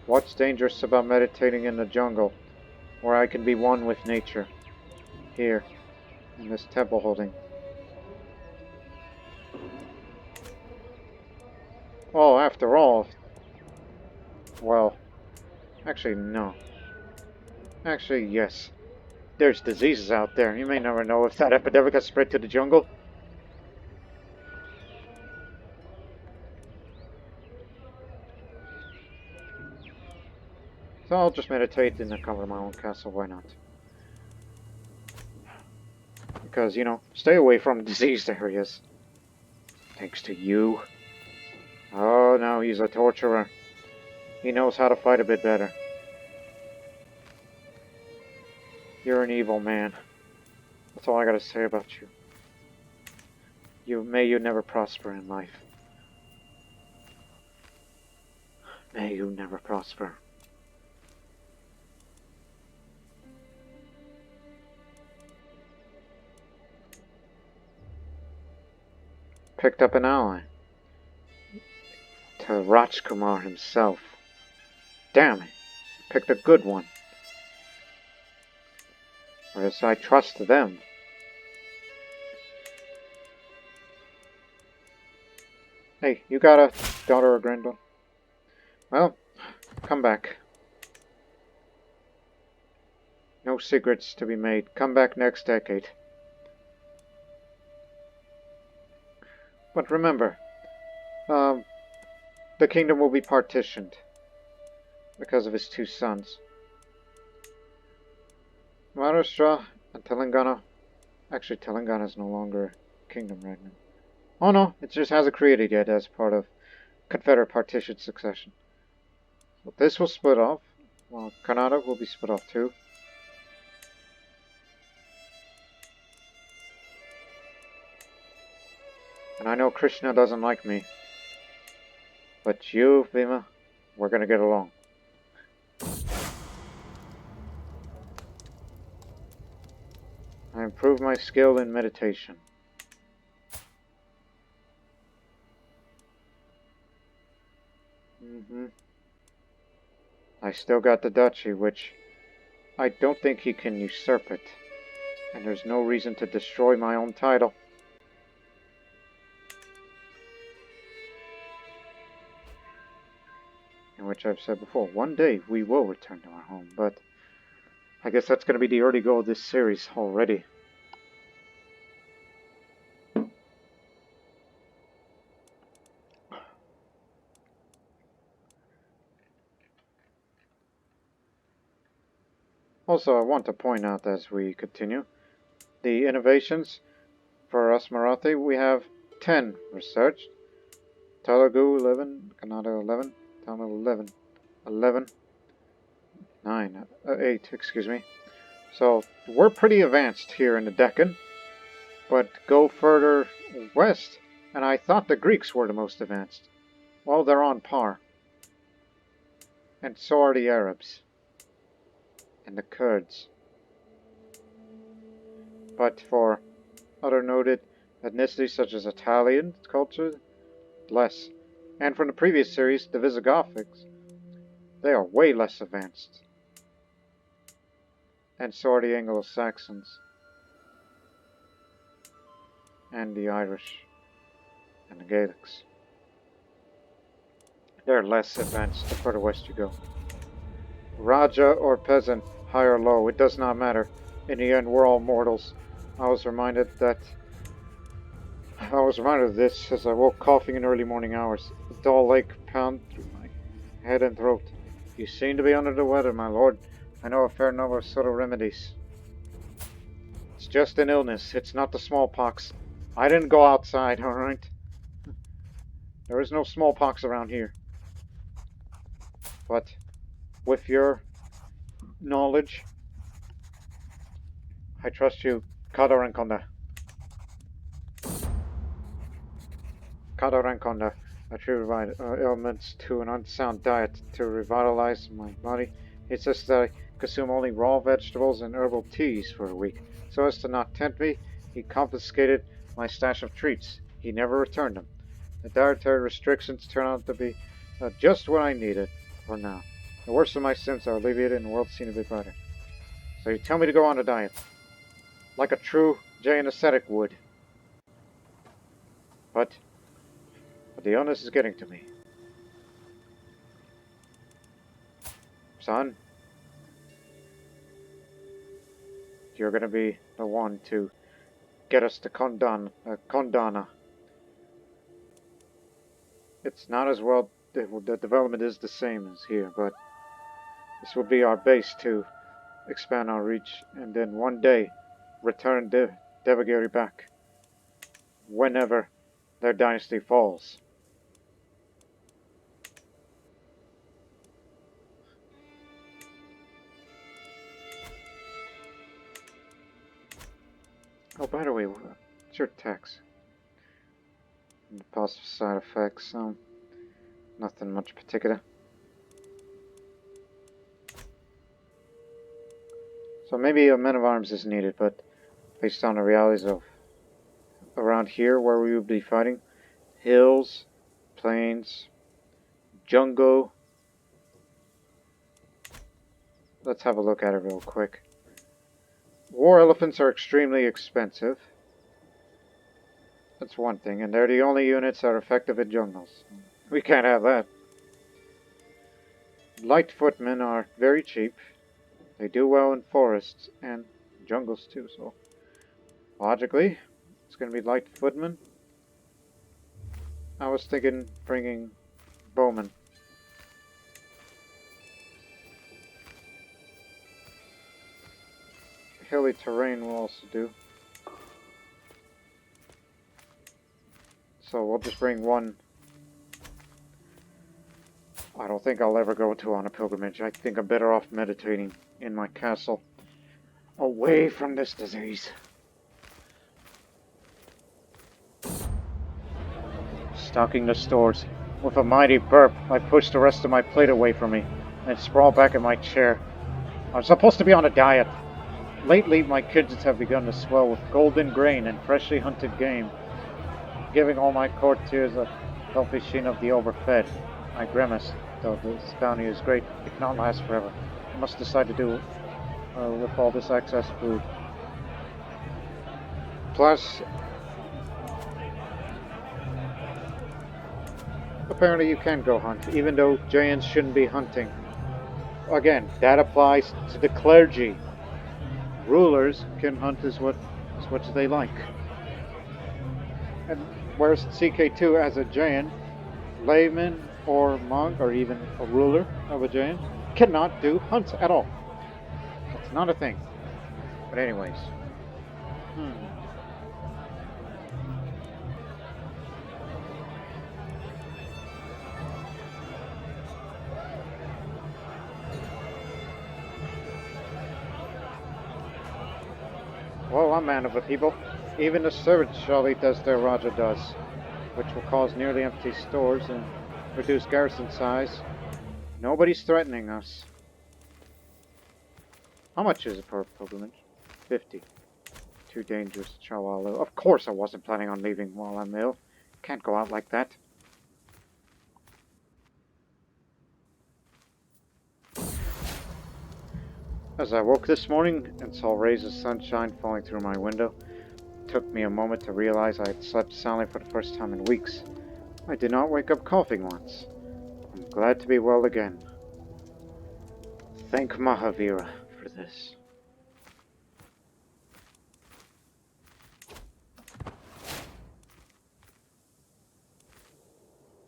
What's dangerous about meditating in the jungle, where I can be one with nature? Here, in this temple holding. Well, after all, well, actually, no. Actually, yes. There's diseases out there. You may never know if that epidemic has spread to the jungle. So I'll just meditate in the cover of my own castle, why not? Because, you know, stay away from diseased areas. Thanks to you. Oh, no, he's a torturer. He knows how to fight a bit better. You're an evil man. That's all I gotta say about you. May you never prosper in life. May you never prosper. Picked up an ally. To Rajkumar himself. Damn it. Picked a good one. Whereas I trust them. Hey, you got a daughter or granddaughter? Well, come back. No secrets to be made. Come back next decade. But remember, the kingdom will be partitioned because of his two sons. Maharashtra and Telangana. Actually, Telangana is no longer a kingdom right now. Oh no, it just hasn't created yet as part of Confederate partition succession. So this will split off. Well, Karnataka will be split off too. And I know Krishna doesn't like me. But you, Bhima, we're gonna get along. I improved my skill in meditation. I still got the duchy, which I don't think he can usurp it. And there's no reason to destroy my own title. In which I've said before, one day we will return to our home, but I guess that's going to be the early goal of this series already. Also, I want to point out as we continue, the innovations for us Marathi, we have 10 researched, Telugu 11, Kannada 11, Tamil 11, 11, 9, 8, excuse me. So, we're pretty advanced here in the Deccan, but go further west, and I thought the Greeks were the most advanced. Well, they're on par. And so are the Arabs. And the Kurds. But for other noted ethnicities such as Italian culture, less. And from the previous series, the Visigothics, they are way less advanced. And so are the Anglo-Saxons. And the Irish. And the Gaelics. They're less advanced the further west you go. Raja or peasant, high or low, it does not matter. In the end, we're all mortals. I was reminded of this as I woke coughing in early morning hours. A dull ache pounded through my head and throat. You seem to be under the weather, my lord. I know a fair number of subtle remedies. It's just an illness. It's not the smallpox. I didn't go outside, alright? There is no smallpox around here. But with your knowledge, I trust you. Kadarankonda. Kadarankonda. I provide ailments to an unsound diet to revitalize my body. It's just that I consume only raw vegetables and herbal teas for a week. So as to not tempt me, he confiscated my stash of treats. He never returned them. The dietary restrictions turn out to be just what I needed for now. The worst of my sins are alleviated and the world seen a bit brighter. So you tell me to go on a diet. Like a true Jain ascetic would. But the illness is getting to me. Son, you're gonna be the one to get us to Kondana. It's not as well, the development is the same as here, but this will be our base to expand our reach, and then one day return Devagiri back, whenever their dynasty falls. Oh, by the way, what's your tax? And the positive side effects, nothing much particular. So maybe a men of arms is needed, but based on the realities of around here where we would be fighting, hills, plains, jungle. Let's have a look at it real quick. War elephants are extremely expensive. That's one thing, and they're the only units that are effective in jungles. We can't have that. Light footmen are very cheap. They do well in forests and jungles too, so logically, it's going to be light footmen. I was thinking bringing bowmen. Hilly terrain will also do. So we'll just bring one. I don't think I'll ever go on a pilgrimage. I think I'm better off meditating in my castle, away from this disease. Stocking the stores. With a mighty burp, I pushed the rest of my plate away from me and sprawled back in my chair. I'm supposed to be on a diet. Lately, my kitchens have begun to swell with golden grain and freshly hunted game, giving all my courtiers a healthy sheen of the overfed. I grimaced. Though this bounty is great, it cannot last forever. I must decide to do with all this excess food. Plus, apparently you can go hunt, even though Jains shouldn't be hunting. Again, that applies to the clergy. Rulers can hunt as much as they like. And whereas CK2 as a Jain, layman or monk or even a ruler of a Jain cannot do hunts at all. That's not a thing. But anyways. Well, I'm man of the people. Even the servants shall eat as their Raja does, which will cause nearly empty stores and reduce garrison size. Nobody's threatening us. How much is it per pilgrimage? 50. Too dangerous, Chawalo. Of course I wasn't planning on leaving while I'm ill. Can't go out like that. As I woke this morning and saw rays of sunshine falling through my window, it took me a moment to realize I had slept soundly for the first time in weeks. I did not wake up coughing once. I'm glad to be well again. Thank Mahavira for this.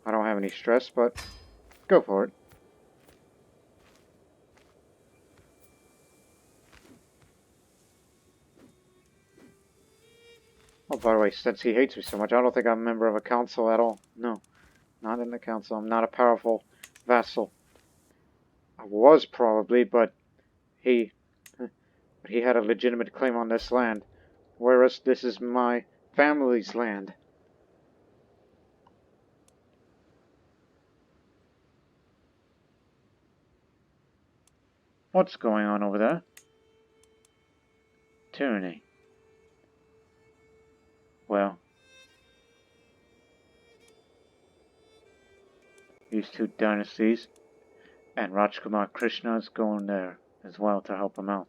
I don't have any stress, but go for it. Oh, by the way, since he hates me so much, I don't think I'm a member of a council at all. No, not in the council. I'm not a powerful vassal. I was probably, but he had a legitimate claim on this land, whereas this is my family's land. What's going on over there? Tyranny. Well, these two dynasties, and Rajkumar Krishna is going there as well to help him out.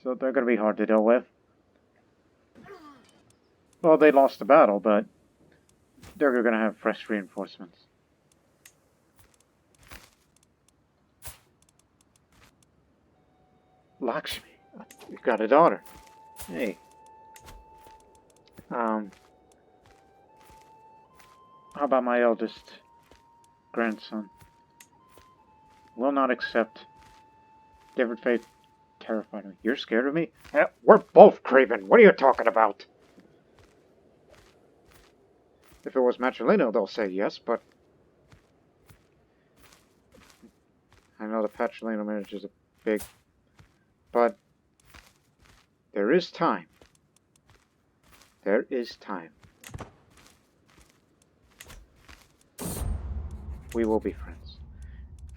So they're going to be hard to deal with. Well, they lost the battle, but they're going to have fresh reinforcements. Lakshmi, you've got a daughter. Hey. How about my eldest grandson? Will not accept. Different fate terrified me. You're scared of me? We're both craven. What are you talking about? If it was Matrolino, they'll say yes, but I know the Patrolino manages a big... But there is time. There is time. We will be friends.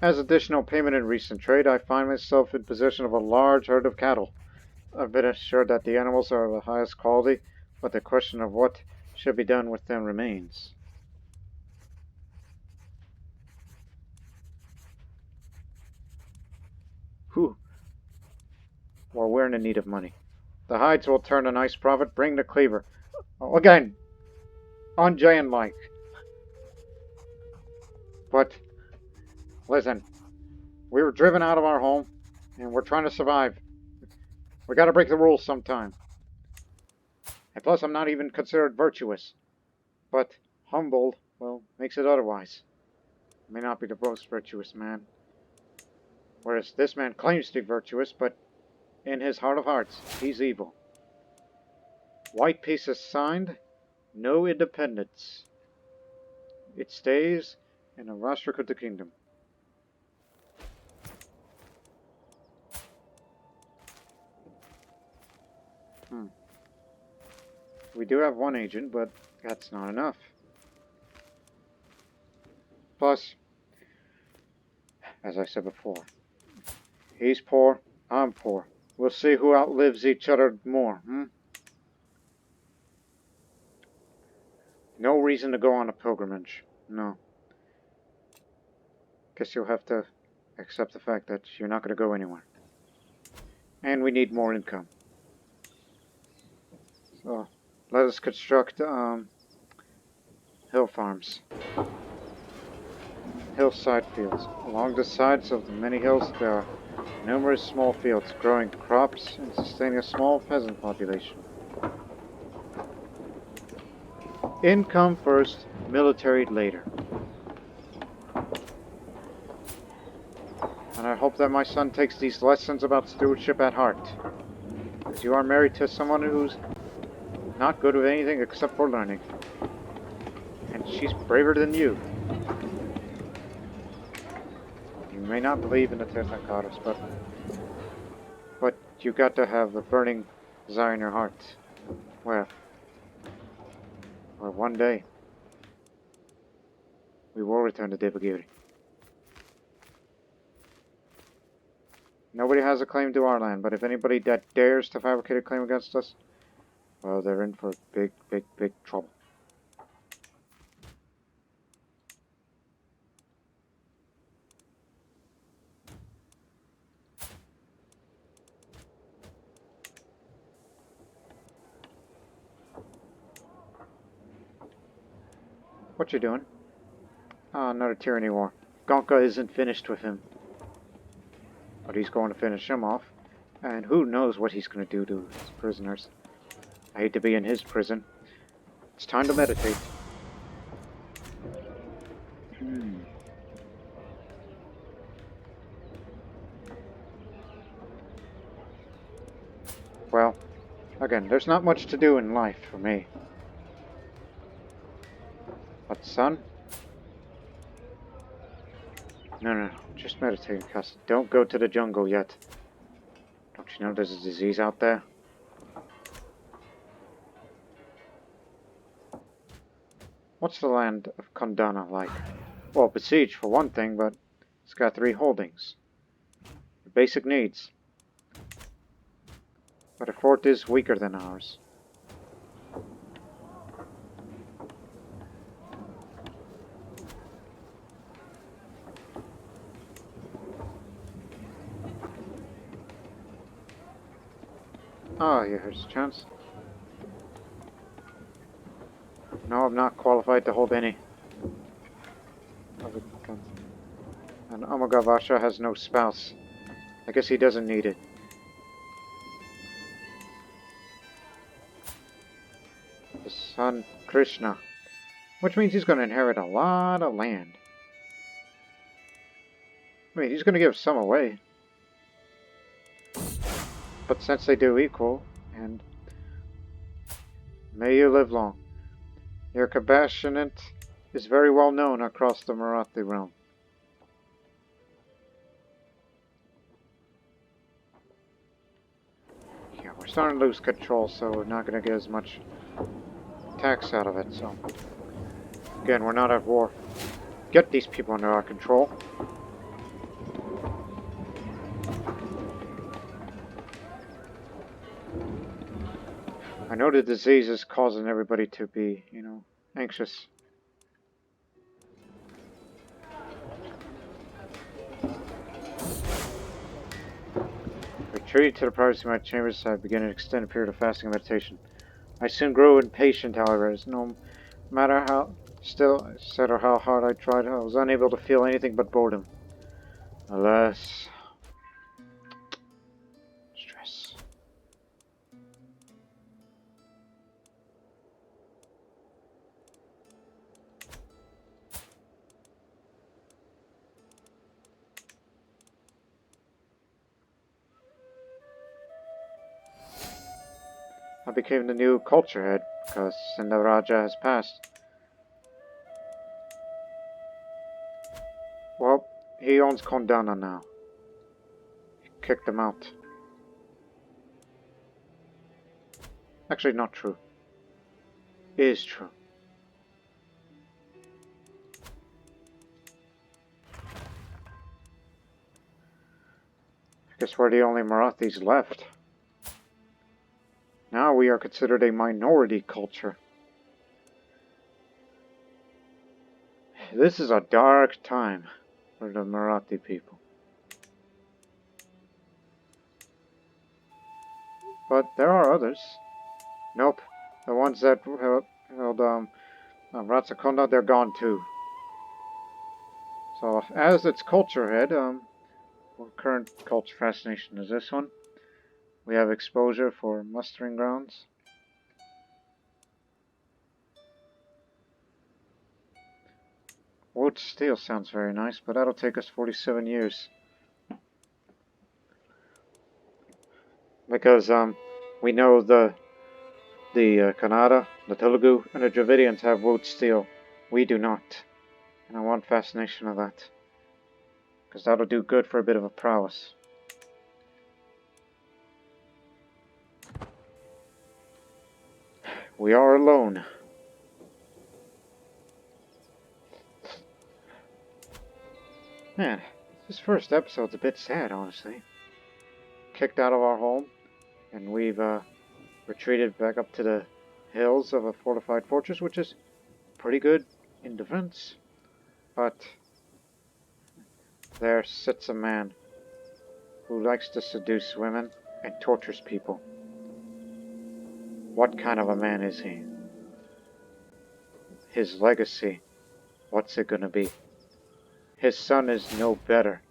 As additional payment in recent trade, I find myself in possession of a large herd of cattle. I've been assured that the animals are of the highest quality, but the question of what should be done with them remains. Whew. Well, we're in need of money. The hides will turn a nice profit. Bring the cleaver. Oh, again, ungiant-like. But, listen, we were driven out of our home, and we're trying to survive. We gotta break the rules sometime. And plus, I'm not even considered virtuous. But humbled, well, makes it otherwise. I may not be the most virtuous man. Whereas this man claims to be virtuous, but in his heart of hearts, he's evil. White peace is signed, no independence. It stays in the Rashtrakuta Kingdom. We do have one agent, but that's not enough. Plus, as I said before, he's poor, I'm poor. We'll see who outlives each other more, No reason to go on a pilgrimage. No. Guess you'll have to accept the fact that you're not going to go anywhere. And we need more income. So, let us construct, hill farms. Hillside fields. Along the sides of the many hills there are numerous small fields growing crops and sustaining a small peasant population. Income first, military later. And I hope that my son takes these lessons about stewardship at heart. Because you are married to someone who's not good with anything except for learning. And she's braver than you. You may not believe in the Tirthankaras, but you got to have the burning desire in your heart. Well, one day, we will return to Devagiri. Nobody has a claim to our land, but if anybody that dares to fabricate a claim against us, well, they're in for big, big, big trouble. What you doing? Ah, another tyranny war. Gonka isn't finished with him. But he's going to finish him off. And who knows what he's going to do to his prisoners. I hate to be in his prison. It's time to meditate. Well, again, there's not much to do in life for me. But son? No, just meditate, cuz don't go to the jungle yet. Don't you know there's a disease out there? What's the land of Kondana like? Well, besieged for one thing, but it's got 3 holdings. The basic needs. But the fort is weaker than ours. Ah, yeah, here's a chance. No, I'm not qualified to hold any of the guns. And Amoghavarsha has no spouse. I guess he doesn't need it. His son, Krishna. Which means he's going to inherit a lot of land. I mean, he's going to give some away. But since they do equal, and may you live long. Your compassionate is very well known across the Marathi realm. Yeah, we're starting to lose control, so we're not going to get as much tax out of it, so... Again, we're not at war. Get these people under our control. I know the disease is causing everybody to be, anxious. Retreat to the privacy of my chambers, I began an extended period of fasting and meditation. I soon grew impatient, however, as no matter how sad or how hard I tried, I was unable to feel anything but boredom. Alas, stress. I became the new culture head because Seuna Raja has passed. Well, he owns Kondana now. He kicked him out. Actually, not true. Is true. I guess we're the only Marathis left. Now we are considered a minority culture. This is a dark time for the Marathi people. But there are others. Nope. The ones that held Rashtrakuta, they're gone too. So as its culture head, what current culture fascination is this one? We have exposure for mustering grounds. Wood steel sounds very nice, but that'll take us 47 years. Because we know the Kannada, the Telugu, and the Dravidians have wood steel. We do not. And I want fascination of that. Because that'll do good for a bit of a prowess. We are alone. Man, this first episode's a bit sad, honestly. Kicked out of our home, and we've retreated back up to the hills of a fortified fortress, which is pretty good in defense. But there sits a man who likes to seduce women and tortures people. What kind of a man is he? His legacy, what's it gonna be? His son is no better.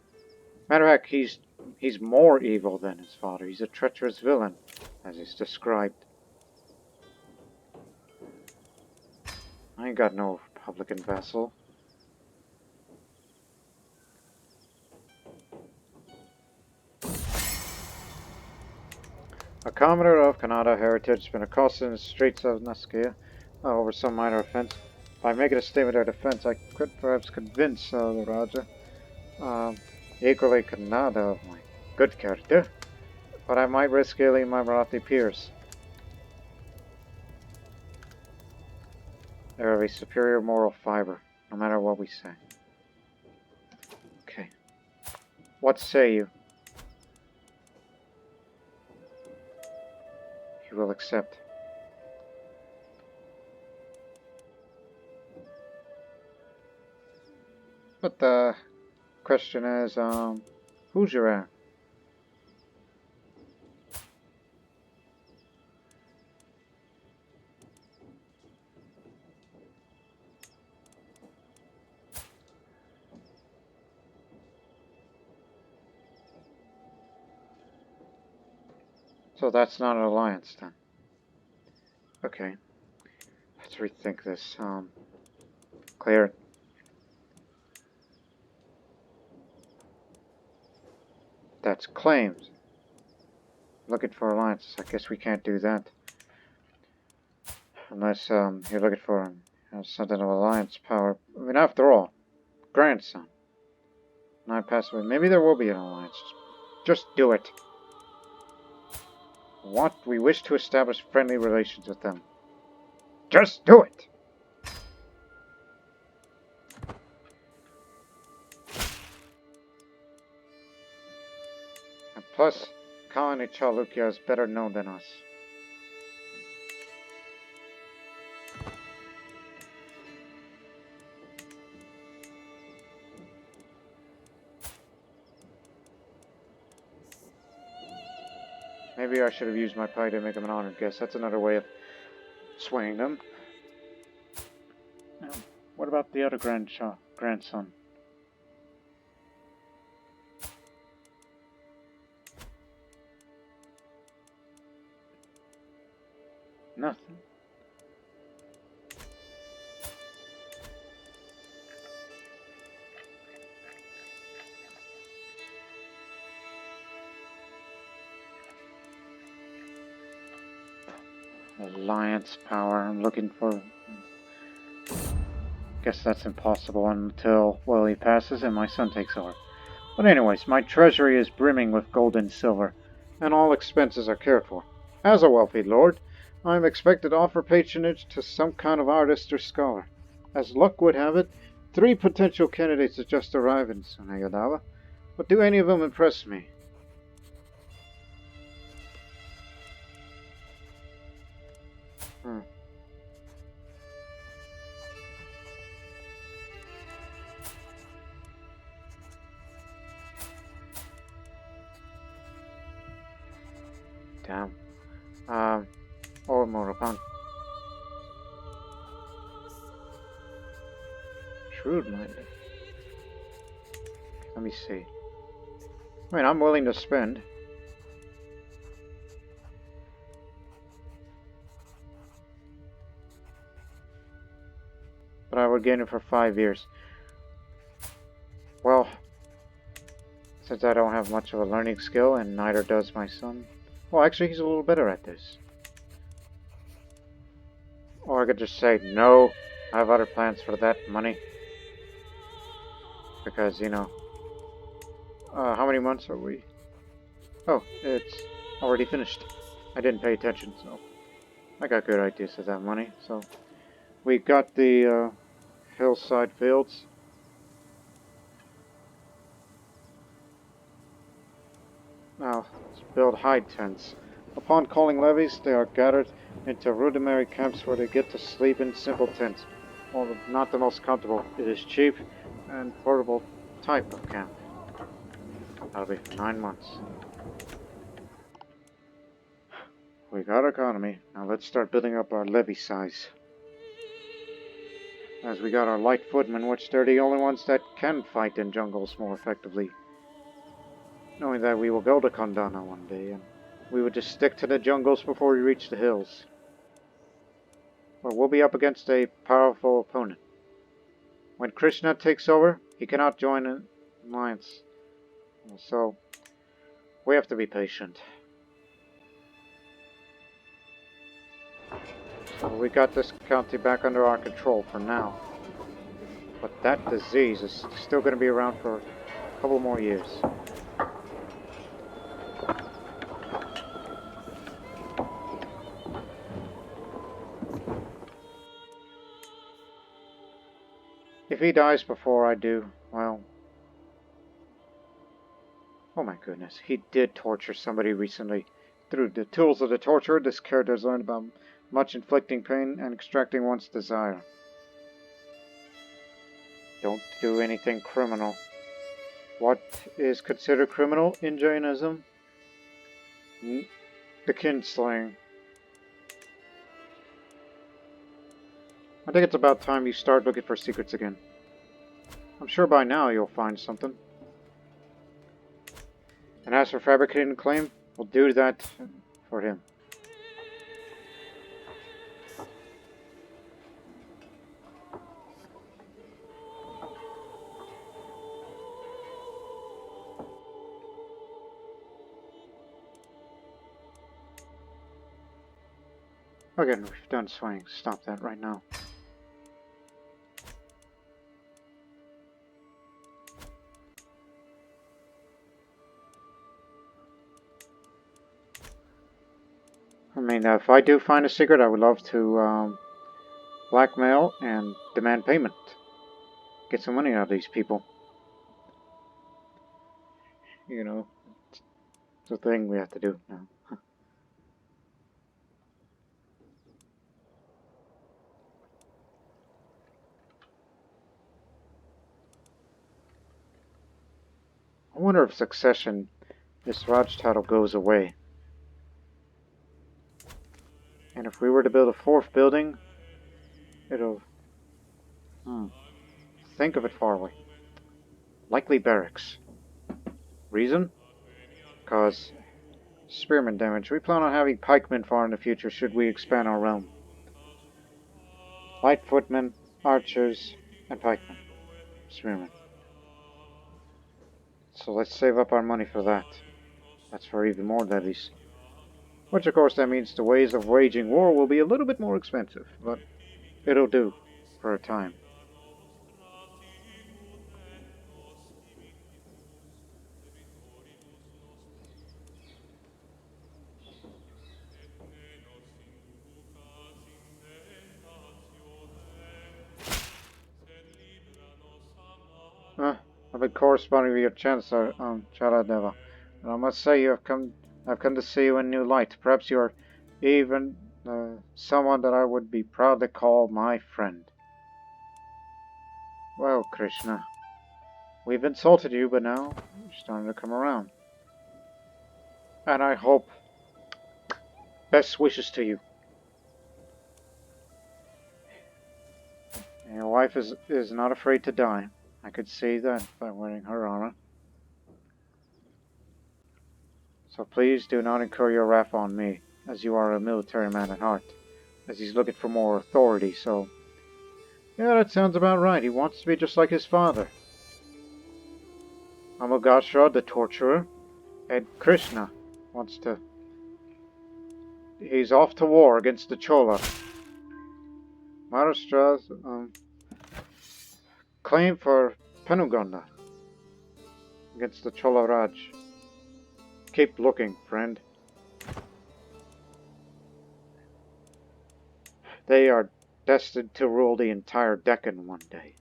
Matter of fact, he's more evil than his father. He's a treacherous villain, as he's described. I ain't got no Republican vassal. A commoner of Kannada heritage has been accosted in the streets of Naskia over some minor offense. By making a statement of defense, I could perhaps convince the Raja, equally Kannada, of my good character, but I might risk alienating my Marathi peers. They have a superior moral fiber, no matter what we say. Okay. What say you? You will accept. But the question is, who's your heir? So that's not an alliance then. Okay. Let's rethink this. Clear. That's claims. Looking for alliances. I guess we can't do that. Unless, you're looking for something of alliance power. I mean, after all, grandson. And I pass away. Maybe there will be an alliance. Just do it. We wish to establish friendly relations with them. Just do it! And plus, Colony Chalukya is better known than us. Maybe I should have used my pie to make him an honored guest. That's another way of swaying them. Now, what about the other grandson? Nothing. Alliance power. I'm looking for... Guess that's impossible until, well, he passes and my son takes over. But anyways, my treasury is brimming with gold and silver, and all expenses are cared for. As a wealthy lord, I am expected to offer patronage to some kind of artist or scholar. As luck would have it, 3 potential candidates have just arrived in Seuna Yadava, but do any of them impress me? Damn. Or Morapan. Shrewd-minded. Let me see. I mean, I'm willing to spend. But I would gain it for 5 years. Well, since I don't have much of a learning skill, and neither does my son. Well, actually, he's a little better at this. Or I could just say, no, I have other plans for that money. Because, you know... how many months are we? Oh, it's already finished. I didn't pay attention, so... I got good ideas with that money, so... We got the, hillside fields. Now, let's build hide tents. Upon calling levies, they are gathered into rudimentary camps where they get to sleep in simple tents. Although not the most comfortable, it is cheap and portable type of camp. That'll be for 9 months. We got economy. Now let's start building up our levy size. As we got our light footmen, which they're the only ones that can fight in jungles more effectively. Knowing that we will go to Kandana one day, and we would just stick to the jungles before we reach the hills. But we'll be up against a powerful opponent. When Krishna takes over, he cannot join an alliance. So, we have to be patient. So we got this county back under our control for now. But that disease is still going to be around for a couple more years. If he dies before I do, well... Oh my goodness, he did torture somebody recently. Through the tools of the torturer, this character has learned about much inflicting pain and extracting one's desire. Don't do anything criminal. What is considered criminal in Jainism? The kinslaying. I think it's about time you start looking for secrets again. I'm sure by now you'll find something. And as for fabricating the claim, we'll do that for him. Again, we've done swaying. Stop that right now. I mean, if I do find a secret, I would love to blackmail and demand payment. Get some money out of these people. You know, it's a thing we have to do now. I wonder if succession, this Raj title goes away. And if we were to build a fourth building, it'll... Think of it far away. Likely barracks. Reason? Cause spearman damage. We plan on having pikemen far in the future should we expand our realm. Light footmen, archers, and pikemen. Spearmen. So let's save up our money for that. That's for even more levies. Which of course that means the ways of waging war will be a little bit more expensive, but it'll do for a time. I've been corresponding with your Chancellor, Chaladeva, and I must say I've come to see you in new light. Perhaps you are even someone that I would be proud to call my friend. Well, Krishna, we've insulted you, but now you're starting to come around. And I hope best wishes to you. Your wife is not afraid to die. I could see that by wearing her armor. So please do not incur your wrath on me, as you are a military man at heart, as he's looking for more authority, so... Yeah, that sounds about right. He wants to be just like his father. Amoghavarsha, the torturer, and Krishna wants to... He's off to war against the Chola. Maharashtra's claim for Penugonda against the Chola Raj. Keep looking, friend. They are destined to rule the entire Deccan one day.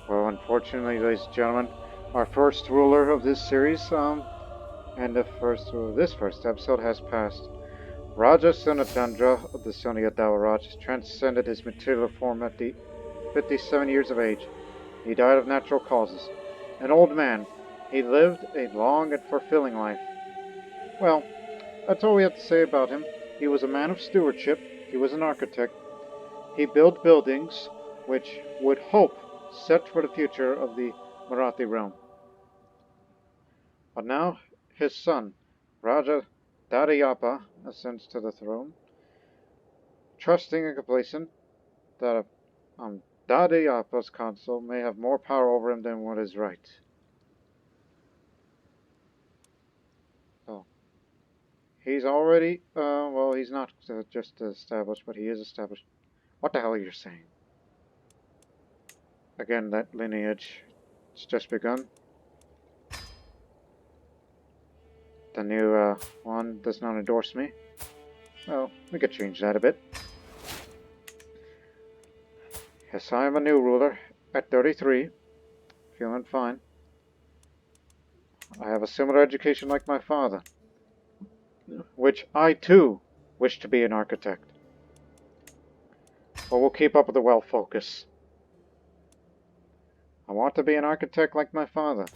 Well, unfortunately, ladies and gentlemen, our first ruler of this series, and this first episode has passed. Raja Seunachandra of the Seuna Yadava Raj has transcended his material form at the 57 years of age. He died of natural causes. An old man, he lived a long and fulfilling life. Well, that's all we have to say about him. He was a man of stewardship. He was an architect. He built buildings which would hope set for the future of the Marathi realm. But now his son, Raja Dadayappa, ascends to the throne, trusting and complacent that Dadayappa's council may have more power over him than what is right. So, he's already, well, he's not just established, but he is established. What the hell are you saying? Again, that lineage, it's just begun. The new one does not endorse me. Well, we could change that a bit. Yes, I am a new ruler at 33, feeling fine. I have a similar education like my father, which I too wish to be an architect. But we'll keep up with the well focus. I want to be an architect like my father.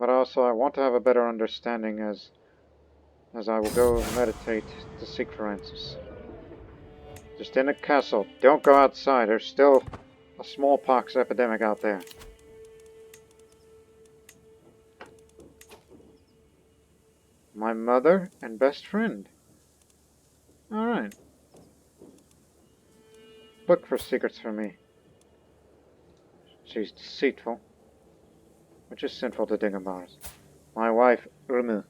But also I want to have a better understanding as I will go meditate to seek for answers. Just in the castle. Don't go outside. There's still a smallpox epidemic out there. My mother and best friend. Alright. Look for secrets for me. She's deceitful, which is sinful to Digambaras. My wife, Rumu.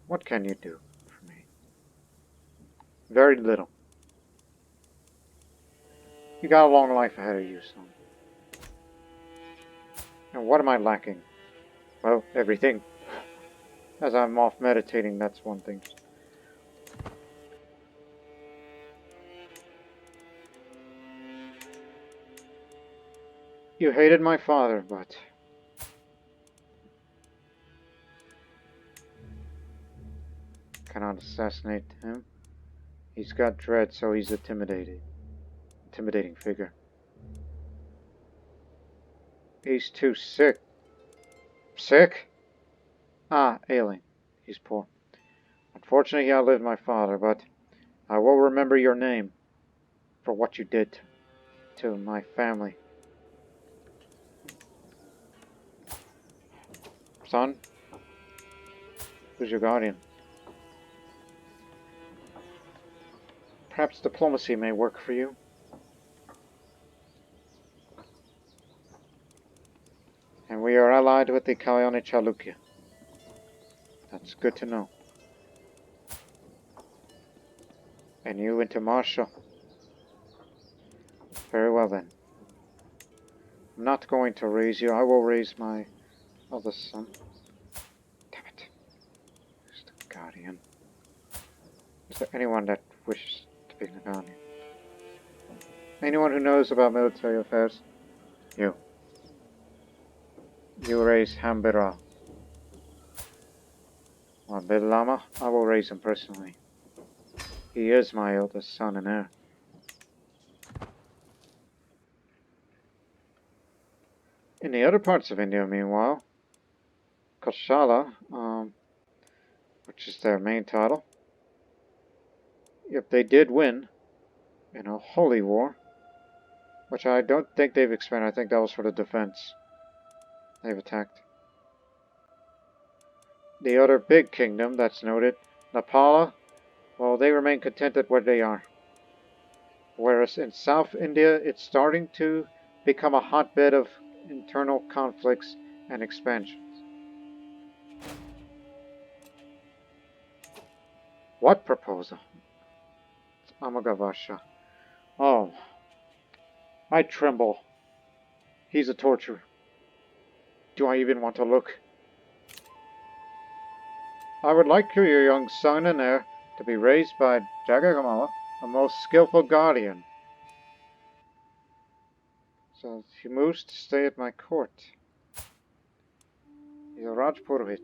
What can you do for me? Very little. You got a long life ahead of you, son. And what am I lacking? Well, everything. As I'm off meditating, that's one thing. You hated my father, but... cannot assassinate him. He's got dread, so he's intimidating figure. He's too sick. Sick? Ah, ailing. He's poor. Unfortunately, he outlived my father, but I will remember your name for what you did to my family. Son? Who's your guardian? Perhaps diplomacy may work for you. And we are allied with the Kalyani Chalukya. That's good to know. And you into Marshal. Very well then. I'm not going to raise you. I will raise my other son. Damn it. Who's the guardian? Is there anyone that wishes to be the guardian? Anyone who knows about military affairs? You. You raise Hambira. Or Bidlama? I will raise him personally. He is my eldest son and heir. In the other parts of India, meanwhile, Koshala, which is their main title, if they did win in a holy war, which I don't think they've expanded, I think that was for the defense. They've attacked. The other big kingdom that's noted, Nepal, well, they remain contented where they are. Whereas in South India, it's starting to become a hotbed of internal conflicts and expansions. What proposal? It's Amoghavarsha. Oh, I tremble. He's a torturer. Do I even want to look? I would like your young son and heir to be raised by Jagagamala, a most skillful guardian. So he moves to stay at my court. He's a Rajpurohit.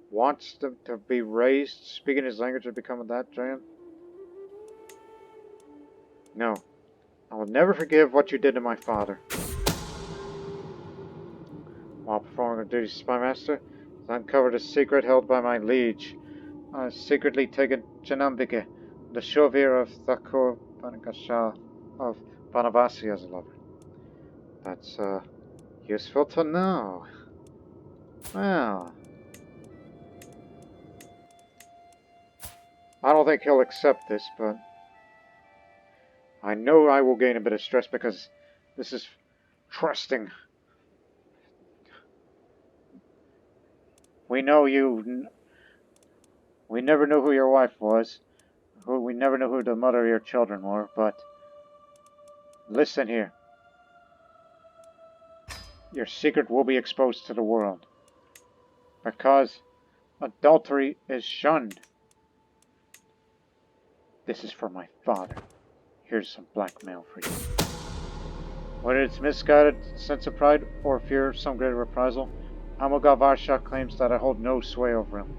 Wants them to be raised, speaking his language, and become that giant? No. I will never forgive what you did to my father. While performing the duties of spymaster, I uncovered a secret held by my liege. I have secretly taken Janambike, the Shovir of Thakur Banakasha of Banavasi as a lover. That's, useful to know. Well, I don't think he'll accept this, but I know I will gain a bit of stress because this is trusting. We know you. We never knew who your wife was. We never knew who the mother of your children were, but listen here. Your secret will be exposed to the world. Because adultery is shunned. This is for my father. Here's some blackmail for you. Whether it's misguided sense of pride or fear of some greater reprisal, Amoghavarsha claims that I hold no sway over him.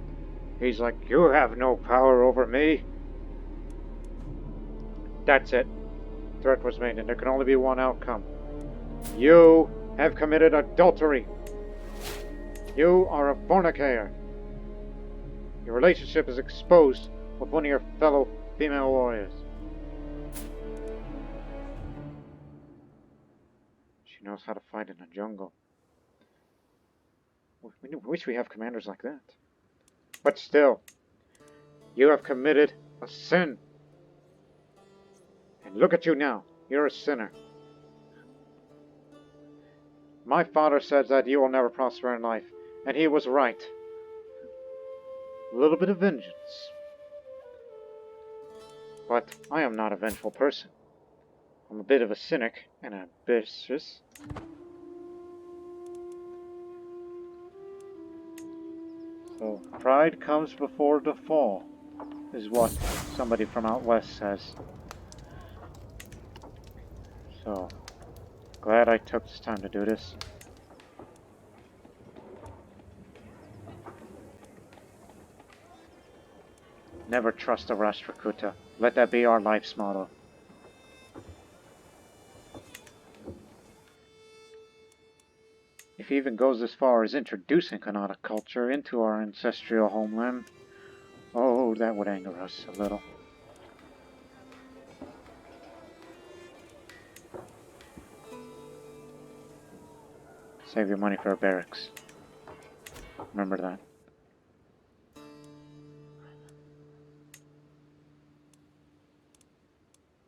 He's like, you have no power over me. That's it. Threat was made, and there can only be one outcome. You have committed adultery. You are a fornicator. Your relationship is exposed with one of your fellow female warriors. She knows how to fight in the jungle. We wish we have commanders like that. But still, you have committed a sin. And look at you now. You're a sinner. My father says that you will never prosper in life, and he was right. A little bit of vengeance. But I am not a vengeful person. I'm a bit of a cynic and ambitious. So, pride comes before the fall, is what somebody from out west says. So, glad I took this time to do this. Never trust a Rashtrakuta. Let that be our life's motto. If he even goes as far as introducing Kannada culture into our ancestral homeland, oh, that would anger us a little. Save your money for a barracks. Remember that.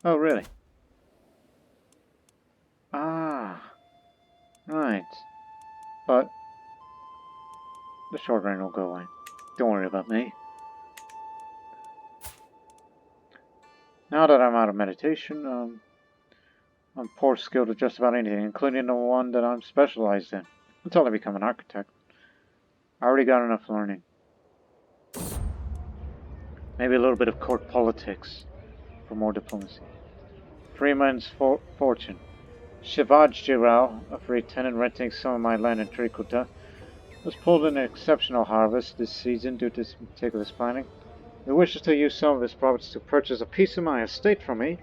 Oh, really? Ah, right. But the short rain will go away. Don't worry about me. Now that I'm out of meditation, I'm poor skilled at just about anything, including the one that I'm specialized in, until I become an architect. I already got enough learning. Maybe a little bit of court politics for more diplomacy. Freeman's fortune. Shivaji Rao, a free tenant renting some of my land in Trikuta, has pulled an exceptional harvest this season due to meticulous planning. He wishes to use some of his profits to purchase a piece of my estate from me,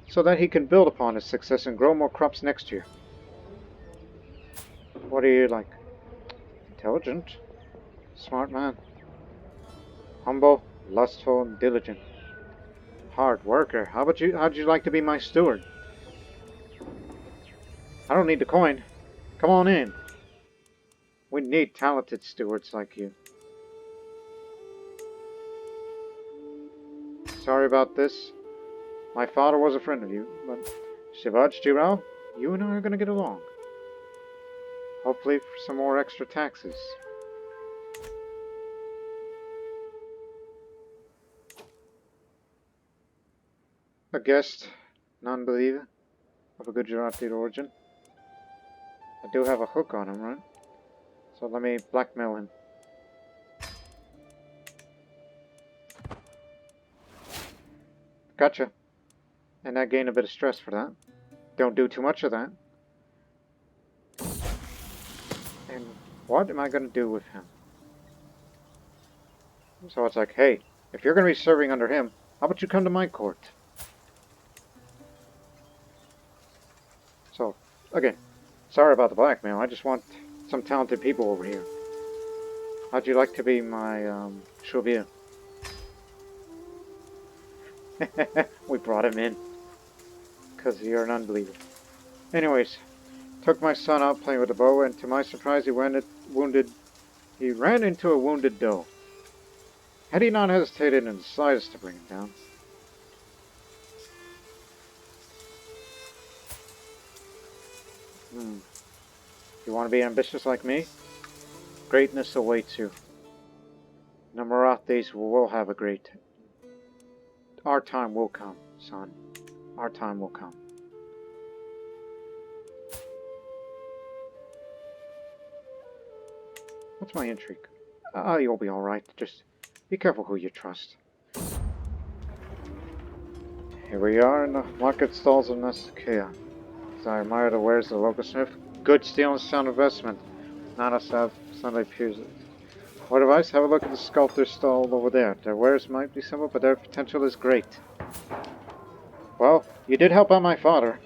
so that he can build upon his success and grow more crops next year. What are you like? Intelligent? Smart man. Humble, lustful, and diligent. Hard worker. How'd you like to be my steward? I don't need the coin. Come on in. We need talented stewards like you. Sorry about this. My father was a friend of you, but Shivaji Rao, you and I are going to get along. Hopefully for some more extra taxes. A guest, non-believer, of a Gujarati origin. I do have a hook on him, right? So let me blackmail him. Gotcha. And I gain a bit of stress for that. Don't do too much of that. And what am I going to do with him? So it's like, hey, if you're going to be serving under him, how about you come to my court? So, again, sorry about the blackmail. I just want some talented people over here. How'd you like to be my, chauvier? We brought him in. Because you're an unbeliever. Anyways, took my son out playing with the bow, and to my surprise he ran into a wounded doe. Had he not hesitated in the slightest to bring him down. You want to be ambitious like me? Greatness awaits you. The Marathis will have a great... Our time will come, son. Our time will come. What's my intrigue? You'll be alright. Just be careful who you trust. Here we are in the market stalls of Nasakia. As I admire the wares of the local smith, good steel and sound investment. Not us have Sunday peers. What advice? Have a look at the sculptor's stall over there. Their wares might be simple, but their potential is great. Well, you did help out my father.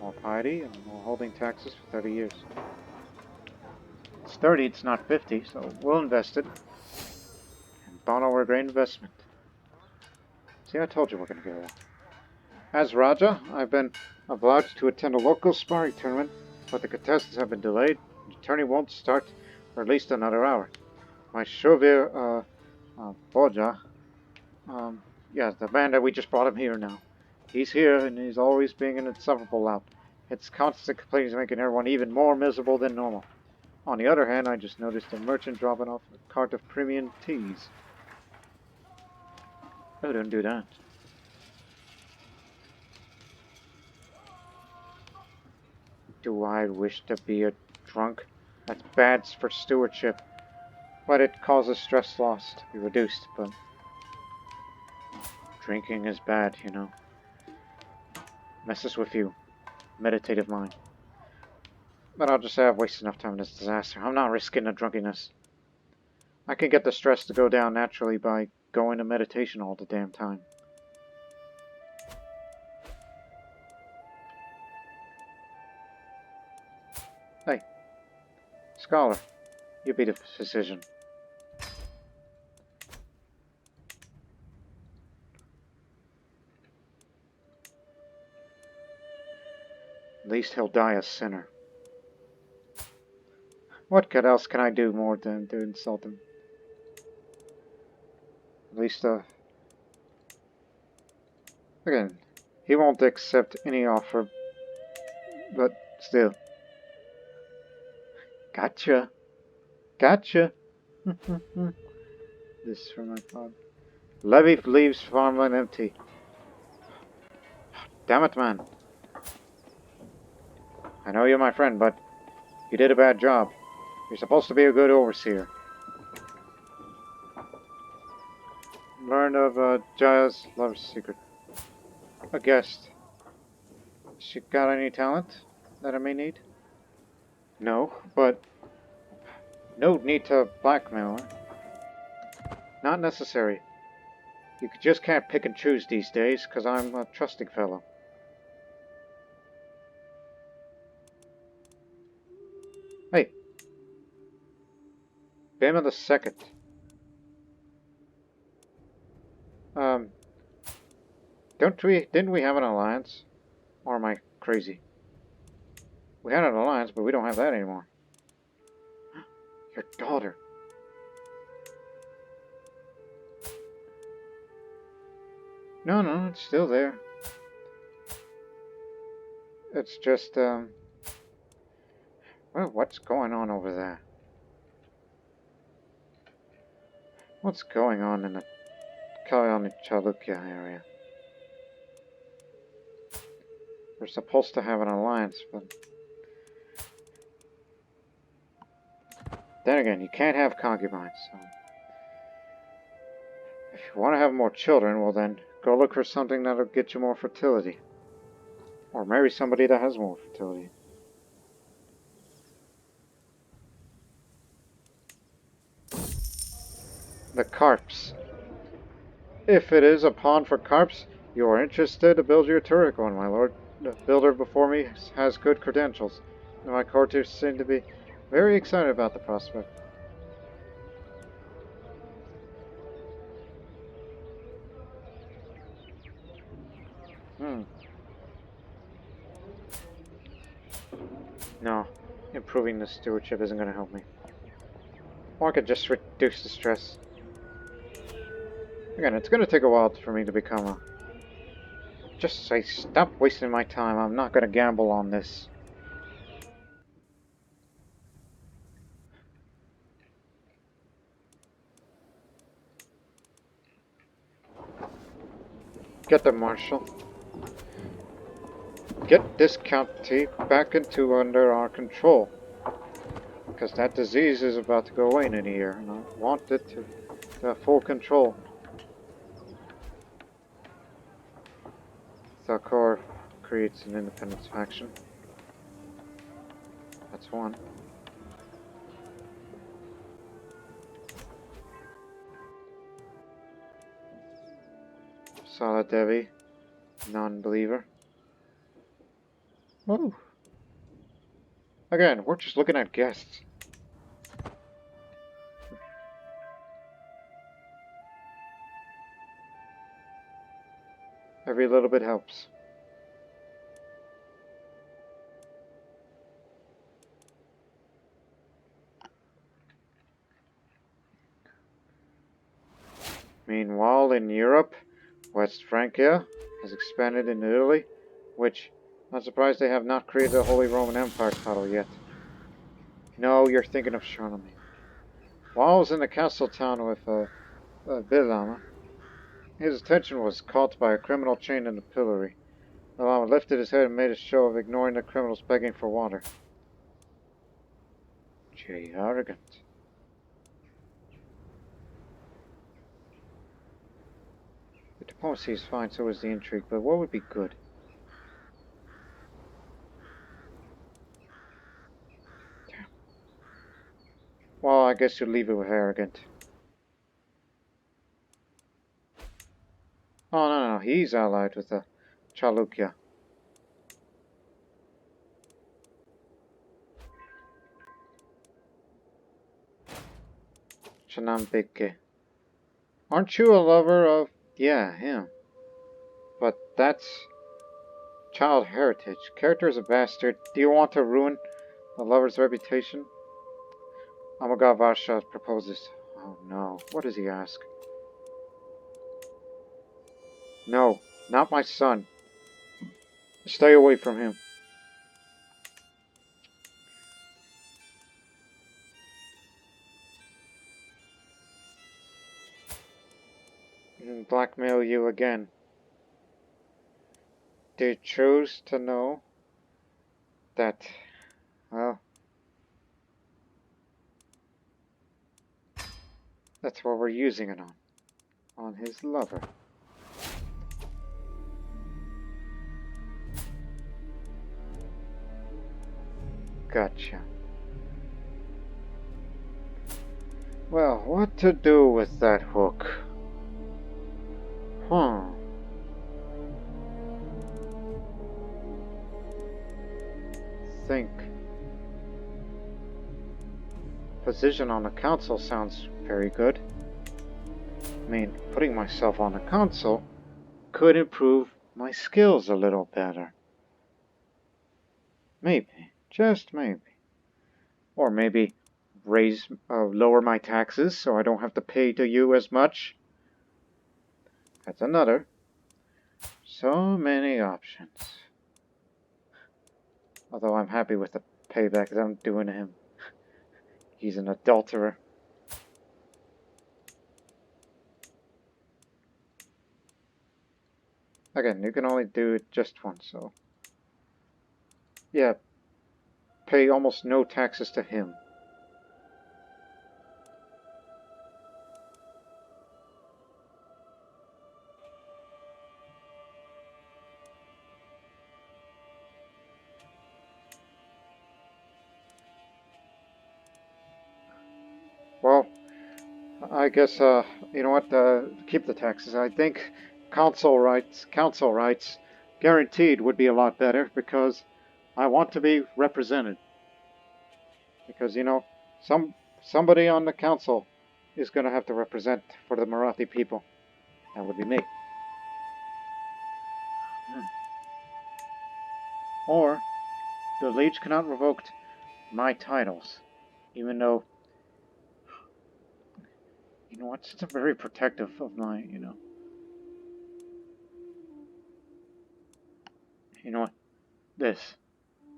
more piety, and more holding taxes for 30 years. It's 30, it's not 50, so we'll invest it. And Bono, we're a great investment. See, I told you we're going to get along. As Raja, I've been obliged to attend a local sparring tournament, but the contestants have been delayed. The tourney won't start for at least another hour. My Shovir, Boja, yeah, the man that we just brought him here now. He's here, and he's always being an insufferable lout. Its constant complaints making everyone even more miserable than normal. On the other hand, I just noticed a merchant dropping off a cart of premium teas. Oh, don't do that. Do I wish to be a drunk? That's bad for stewardship. But it causes stress loss to be reduced, but drinking is bad, you know. Messes with you. Meditative mind. But I'll just say I've wasted enough time in this disaster. I'm not risking the drunkenness. I can get the stress to go down naturally by going to meditation all the damn time. Hey, scholar, you be the physician. At least he'll die a sinner. What else can I do more than to insult him? At least, again, he won't accept any offer, but still. Gotcha. Gotcha. This is for my father. Levy leaves farmland empty. Damn it, man. I know you're my friend, but you did a bad job. You're supposed to be a good overseer. Learn of Jaya's love's secret. A guest. She got any talent that I may need? No, but no need to blackmail her. Not necessary. You just can't pick and choose these days, because I'm a trusting fellow. Hey. Bima the Second. Didn't we have an alliance? Or am I crazy? We had an alliance, but we don't have that anymore. Your daughter. No, it's still there. It's just, well, what's going on over there? What's going on in the Kalyani Chalukya area? We're supposed to have an alliance, but then again, you can't have concubines, so if you want to have more children, well then, go look for something that'll get you more fertility. Or marry somebody that has more fertility. The carps. If it is a pond for carps, you are interested to build your turret one, my lord. The builder before me has good credentials, and my courtiers seem to be very excited about the prospect. No, improving the stewardship isn't going to help me. Or I could just reduce the stress. Again, it's going to take a while for me to become a... Just say, stop wasting my time. I'm not going to gamble on this. Get the marshal. Get this county back under our control. Because that disease is about to go away in a year, and I want it to have full control. Thakur creates an independence faction. That's one. Saladevi, non-believer. Oh. Again, we're just looking at guests. Every little bit helps. Meanwhile, in Europe, West Francia has expanded into Italy, which, I'm surprised they have not created a Holy Roman Empire title yet. No, you're thinking of Charlemagne. While I was in the castle town with Villama, his attention was caught by a criminal chained in the pillory. Villama lifted his head and made a show of ignoring the criminals begging for water. Gee, arrogant. The diplomacy is fine, so is the intrigue, but what would be good? Damn. Well, I guess you'd leave it with arrogant. Oh, no, he's allied with the Chalukya. Chanambeke. Aren't you a lover of... Yeah, him. But that's... child heritage. Character is a bastard. Do you want to ruin a lover's reputation? Amoghavarsha proposes. Oh no. What does he ask? No, not my son. Stay away from him. Blackmail you again. Do you choose to know that, well, that's what we're using it on his lover. Gotcha. Well, what to do with that hook? Think. Position on the council sounds very good. I mean, putting myself on the council could improve my skills a little better. Maybe. Just maybe. Or maybe lower my taxes so I don't have to pay to you as much. That's another. So many options. Although I'm happy with the payback that I'm doing to him. He's an adulterer. Again, you can only do it just once, so... yeah, pay almost no taxes to him. Well, I guess, you know what, keep the taxes. I think council rights, guaranteed would be a lot better, because I want to be represented. Because, you know, somebody on the council is going to have to represent for the Marathi people. That would be me. Or, the liege cannot revoke my titles, even though, you know what, since I'm very protective of my, you know what, this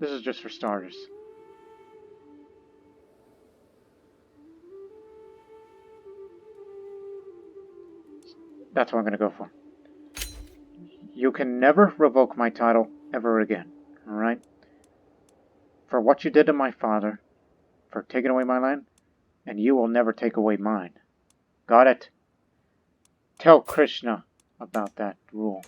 is just for starters. That's what I'm gonna go for. You can never revoke my title ever again, alright? For what you did to my father, for taking away my land, and you will never take away mine. Got it? Tell Krishna about that rule.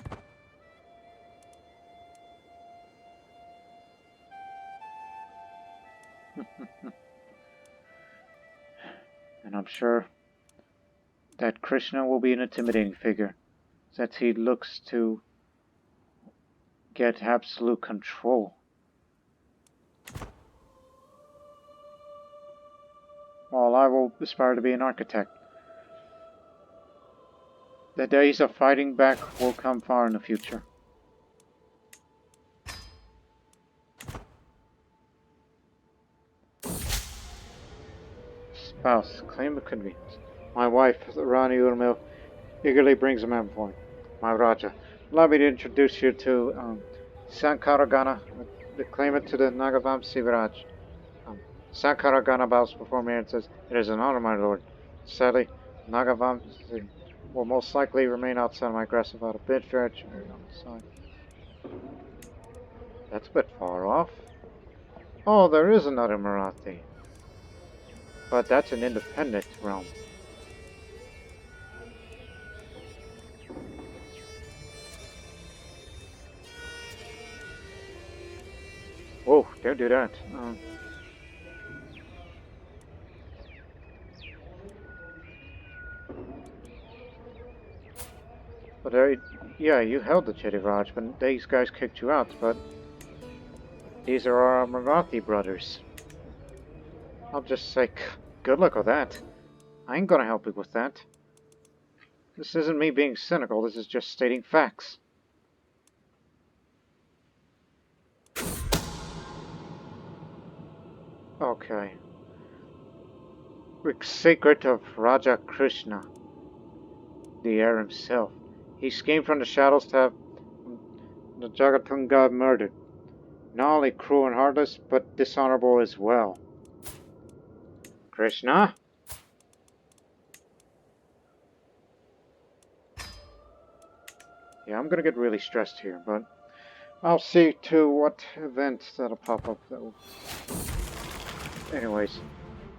And I'm sure that Krishna will be an intimidating figure, since he looks to get absolute control While I will aspire to be an architect. The days of fighting back will come far in the future. Spouse, claim of convenience. My wife, Rani Urmil, eagerly brings a man for me. My Raja, allow me to introduce you to Sankaragana, the claimant to the Nagavamsi Viraj. Sankaragana bows before me and says, "It is an honor, my lord. Sadly, Nagavamsi will most likely remain outside my grasp without a bid fair on the side." That's a bit far off. Oh, there is another Marathi. But that's an independent realm. Whoa, don't do that. But yeah, you held the Chedi Raj, but these guys kicked you out, but these are our Marathi brothers. I'll just say, good luck with that. I ain't gonna help you with that. This isn't me being cynical, this is just stating facts. Okay. Secret of Raja Krishna, the heir himself. He schemed from the shadows to have the Jagatunga murdered. Not only cruel and heartless, but dishonorable as well. Krishna? Yeah, I'm gonna get really stressed here, but I'll see to what event that'll pop up. Anyways,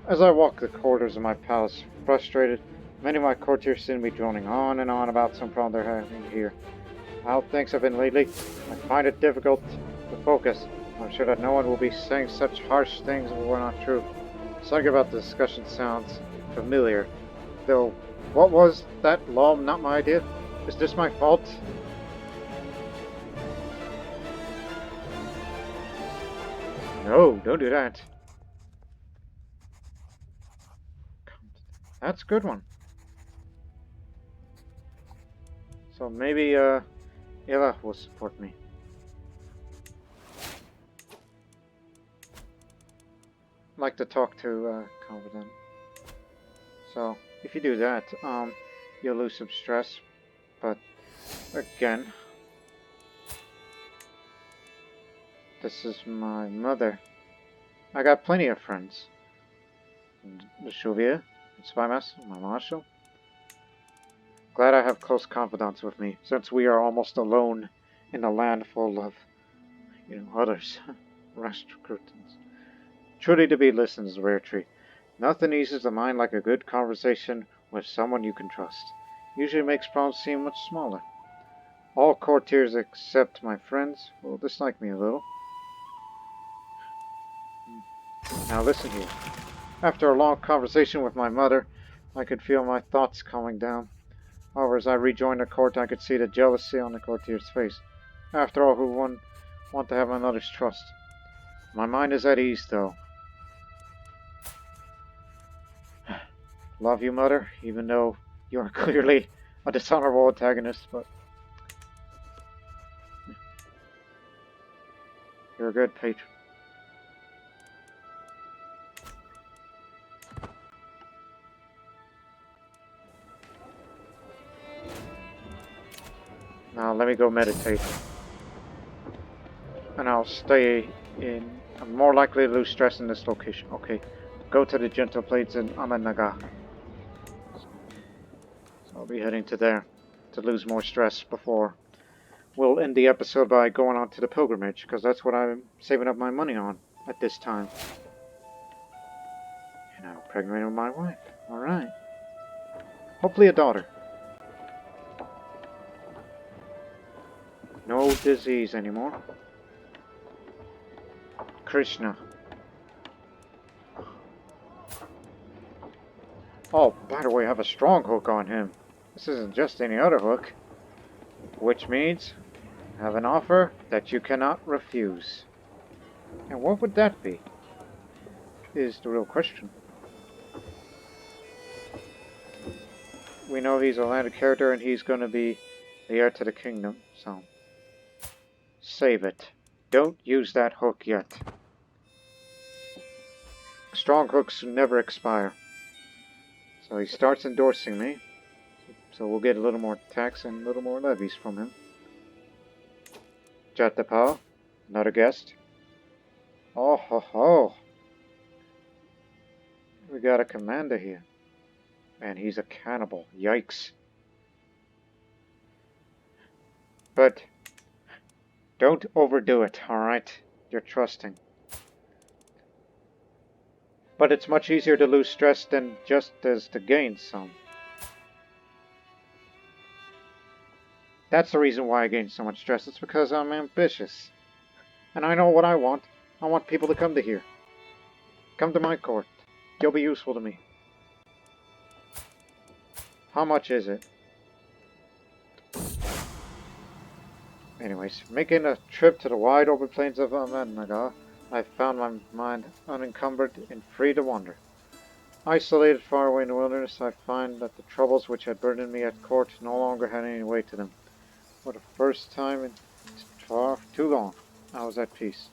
as I walk the corridors of my palace, frustrated, many of my courtiers seem to be droning on and on about some problem they're having here. How things have been lately, I find it difficult to focus. I'm sure that no one will be saying such harsh things if it were not true. Something about the discussion sounds familiar. Though, what was that law not my idea? Is this my fault? No, don't do that. That's a good one. So maybe, Ella will support me. I'd like to talk to, Confident. So, if you do that, you'll lose some stress. But, again, this is my mother. I got plenty of friends. The Chauvier, Spymaster, my Marshal. Glad I have close confidants with me, since we are almost alone in a land full of, others. Rashtrakutans. Truly to be listened is a rare treat. Nothing eases the mind like a good conversation with someone you can trust. Usually makes problems seem much smaller. All courtiers except my friends will dislike me a little. Now listen here. After a long conversation with my mother, I could feel my thoughts calming down. However, as I rejoined the court, I could see the jealousy on the courtier's face. After all, who wouldn't want to have my mother's trust? My mind is at ease, though. Love you, Mother, even though you are clearly a dishonorable antagonist, but you're a good patron. Now let me go meditate. And I'll stay in... I'm more likely to lose stress in this location. Okay. Go to the gentle plains in Amanaga. So I'll be heading to there to lose more stress before we'll end the episode by going on to the pilgrimage, because that's what I'm saving up my money on at this time. And I'm pregnant with my wife. Alright. Hopefully a daughter. No disease anymore. Krishna. Oh, by the way, I have a strong hook on him. This isn't just any other hook. Which means I have an offer that you cannot refuse. And what would that be? Is the real question. We know he's a landed character and he's going to be the heir to the kingdom, so save it. Don't use that hook yet. Strong hooks never expire. So he starts endorsing me. So we'll get a little more tax and a little more levies from him. Jatapa, another guest. Oh ho ho! We got a commander here. And he's a cannibal. Yikes. But don't overdo it, alright? You're trusting. But it's much easier to lose stress than just as to gain some. That's the reason why I gain so much stress. It's because I'm ambitious. And I know what I want. I want people to come to here. Come to my court. You'll be useful to me. How much is it? Anyways, making a trip to the wide open plains of Ahmednagar, I found my mind unencumbered and free to wander. Isolated far away in the wilderness, I find that the troubles which had burdened me at court no longer had any weight to them. For the first time in far too long, I was at peace.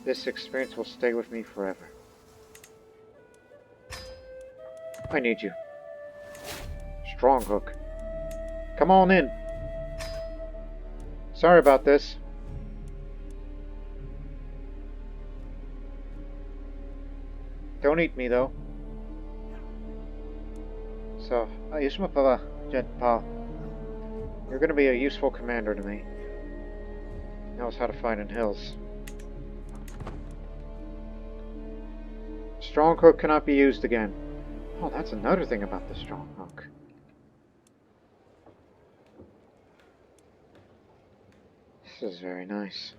This experience will stay with me forever. I need you. Strong hook. Come on in. Sorry about this. Don't eat me though. So, Ayushmapala, Jetpal. You're gonna be a useful commander to me. Knows how to fight in hills. Strong hook cannot be used again. Oh, that's another thing about the strong hook. This is very nice.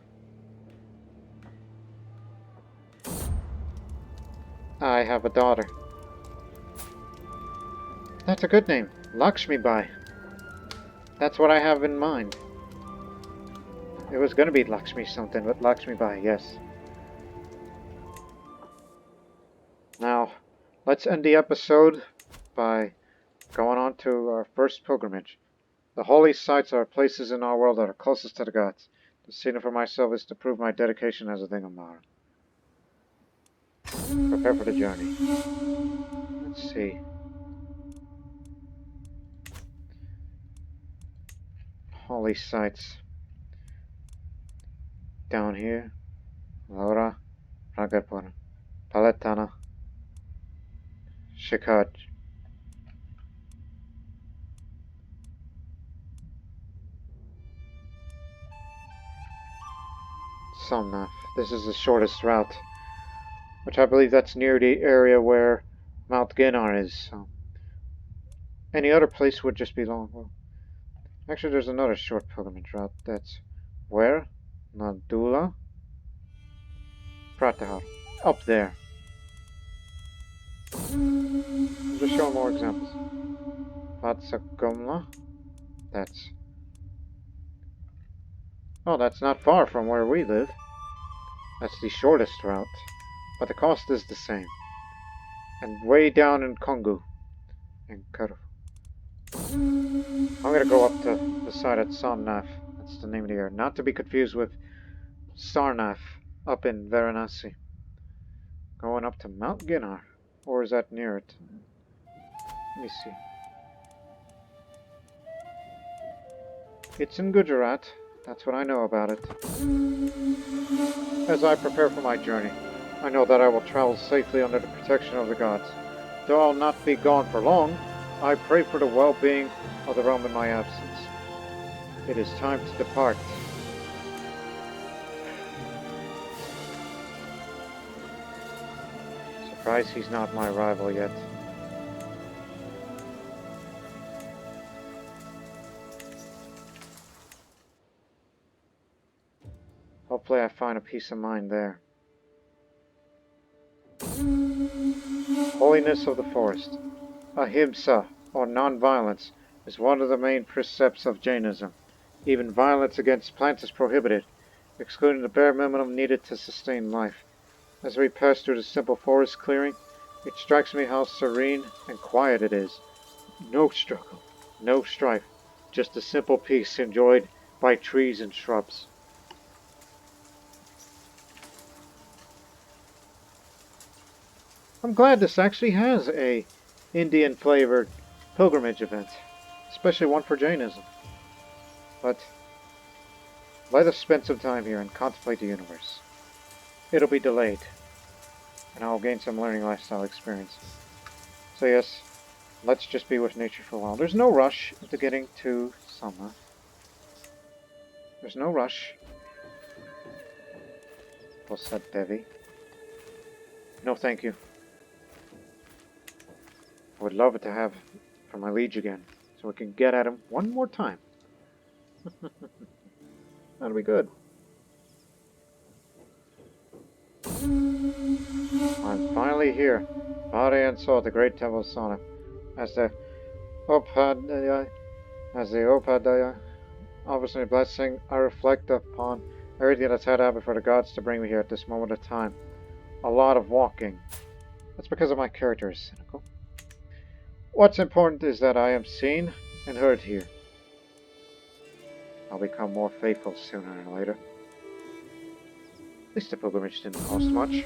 I have a daughter. That's a good name. Lakshmi Bai. That's what I have in mind. It was gonna be Lakshmi something, but Lakshmi Bai, yes. Now, let's end the episode by going on to our first pilgrimage. The holy sites are places in our world that are closest to the gods. To see them for myself is to prove my dedication as a Digambara. Prepare for the journey. Let's see. Holy sites. Down here. Laura, Ragapura, Palatana, Shikaj. Somnath. This is the shortest route, which I believe that's near the area where Mount Ginnar is. So any other place would just be long. Well, actually, there's another short pilgrimage route. That's where? Nadula? Pratahar. Up there. I'm just showing more examples. Vatsakumla. That's... Oh, that's not far from where we live. That's the shortest route. But the cost is the same. And way down in Kongu. In Karu. I'm gonna go up to the side at Somnath. That's the name of the area. Not to be confused with Sarnath up in Varanasi. Going up to Mount Ginnar. Or is that near it? Let me see. It's in Gujarat. That's what I know about it. As I prepare for my journey, I know that I will travel safely under the protection of the gods. Though I'll not be gone for long, I pray for the well-being of the realm in my absence. It is time to depart. Surprised he's not my rival yet. Hopefully I find a peace of mind there. Holiness of the forest. Ahimsa, or non-violence, is one of the main precepts of Jainism. Even violence against plants is prohibited. excluding the bare minimum needed to sustain life. As we pass through the simple forest clearing, it strikes me how serene and quiet it is. No struggle, no strife, just a simple peace enjoyed by trees and shrubs. I'm glad this actually has a Indian flavored pilgrimage event, especially one for Jainism. But let us spend some time here and contemplate the universe. It'll be delayed, and I'll gain some learning lifestyle experience. So yes, let's just be with nature for a while. There's no rush into getting to summer. There's no rush. Said Devi. No thank you. I would love it to have for my liege again, so we can get at him one more time. That'll be good. I'm finally here. Body and saw the great temple of Seuna. As the Upadaya offers me blessing, I reflect upon everything that's had happened for the gods to bring me here at this moment of time. A lot of walking. That's because of my character is cynical. What's important is that I am seen and heard here. I'll become more faithful sooner or later. At least the pilgrimage didn't cost much.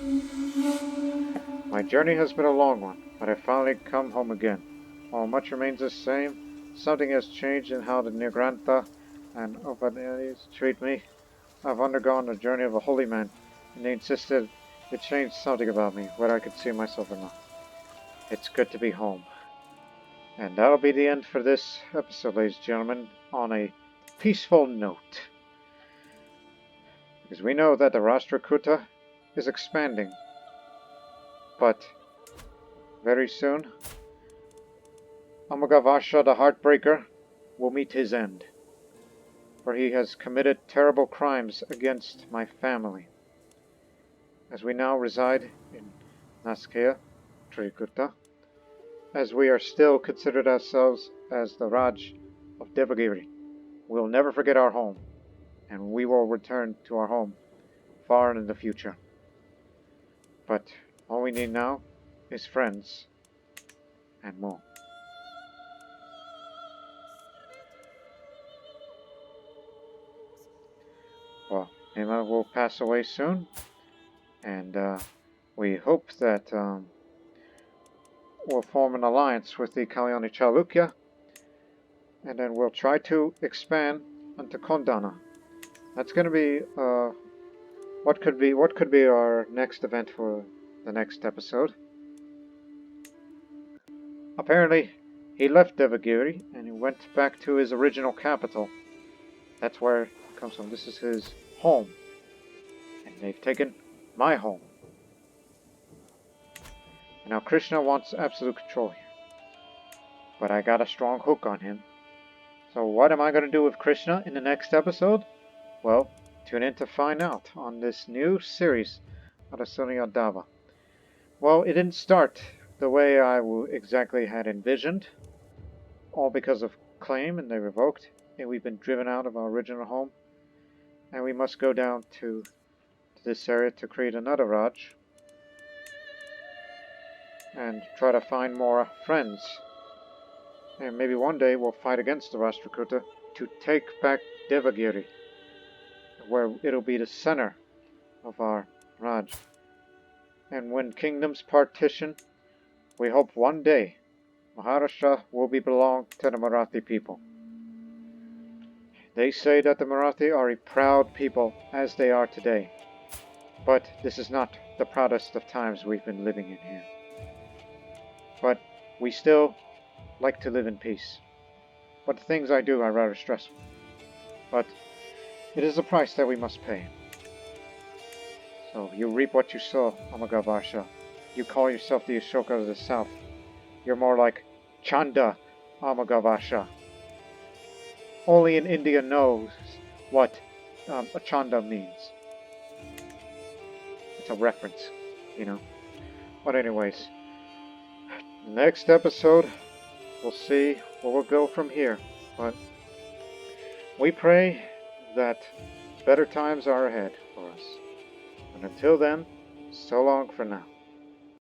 My journey has been a long one, but I've finally come home again. While much remains the same, something has changed in how the Nigranta and Upadhyayas treat me. I've undergone the journey of a holy man, and they insisted it changed something about me, whether I could see myself or not. It's good to be home. And that'll be the end for this episode, ladies and gentlemen, on a peaceful note. Because we know that the Rashtrakuta is expanding. But very soon, Amoghavarsha the Heartbreaker will meet his end. For he has committed terrible crimes against my family. As we now reside in Naskea, Rashtrakuta, as we are still considered ourselves as the Raj of Devagiri, we'll never forget our home, and we will return to our home far in the future. But all we need now is friends and more. Well, Emma will pass away soon, and we hope that we'll form an alliance with the Kalyani Chalukya, and then we'll try to expand onto Kondana. That's going to be what could be our next event for the next episode. Apparently, he left Devagiri and he went back to his original capital. That's where it comes from. This is his home. And they've taken my home. And now Krishna wants absolute control here. But I got a strong hook on him. So what am I going to do with Krishna in the next episode? Well, tune in to find out on this new series of the Seuna Yadava. Well, it didn't start the way I exactly had envisioned. All because of claim and they revoked. And we've been driven out of our original home. And we must go down to this area to create another Raj. And try to find more friends. And maybe one day we'll fight against the Rashtrakuta to take back Devagiri, where it'll be the center of our Raj. And when kingdoms partition, we hope one day Maharashtra will belong to the Marathi people. They say that the Marathi are a proud people, as they are today. But this is not the proudest of times we've been living in here. But we still like to live in peace. But the things I do are rather stressful. But it is a price that we must pay. So you reap what you sow, Amoghavarsha. You call yourself the Ashoka of the South. You're more like Chanda Amoghavarsha. Only in India knows what a Chanda means. It's a reference, you know. But anyways, next episode, we'll see where we'll go from here. But we pray that better times are ahead for us. And until then, so long for now.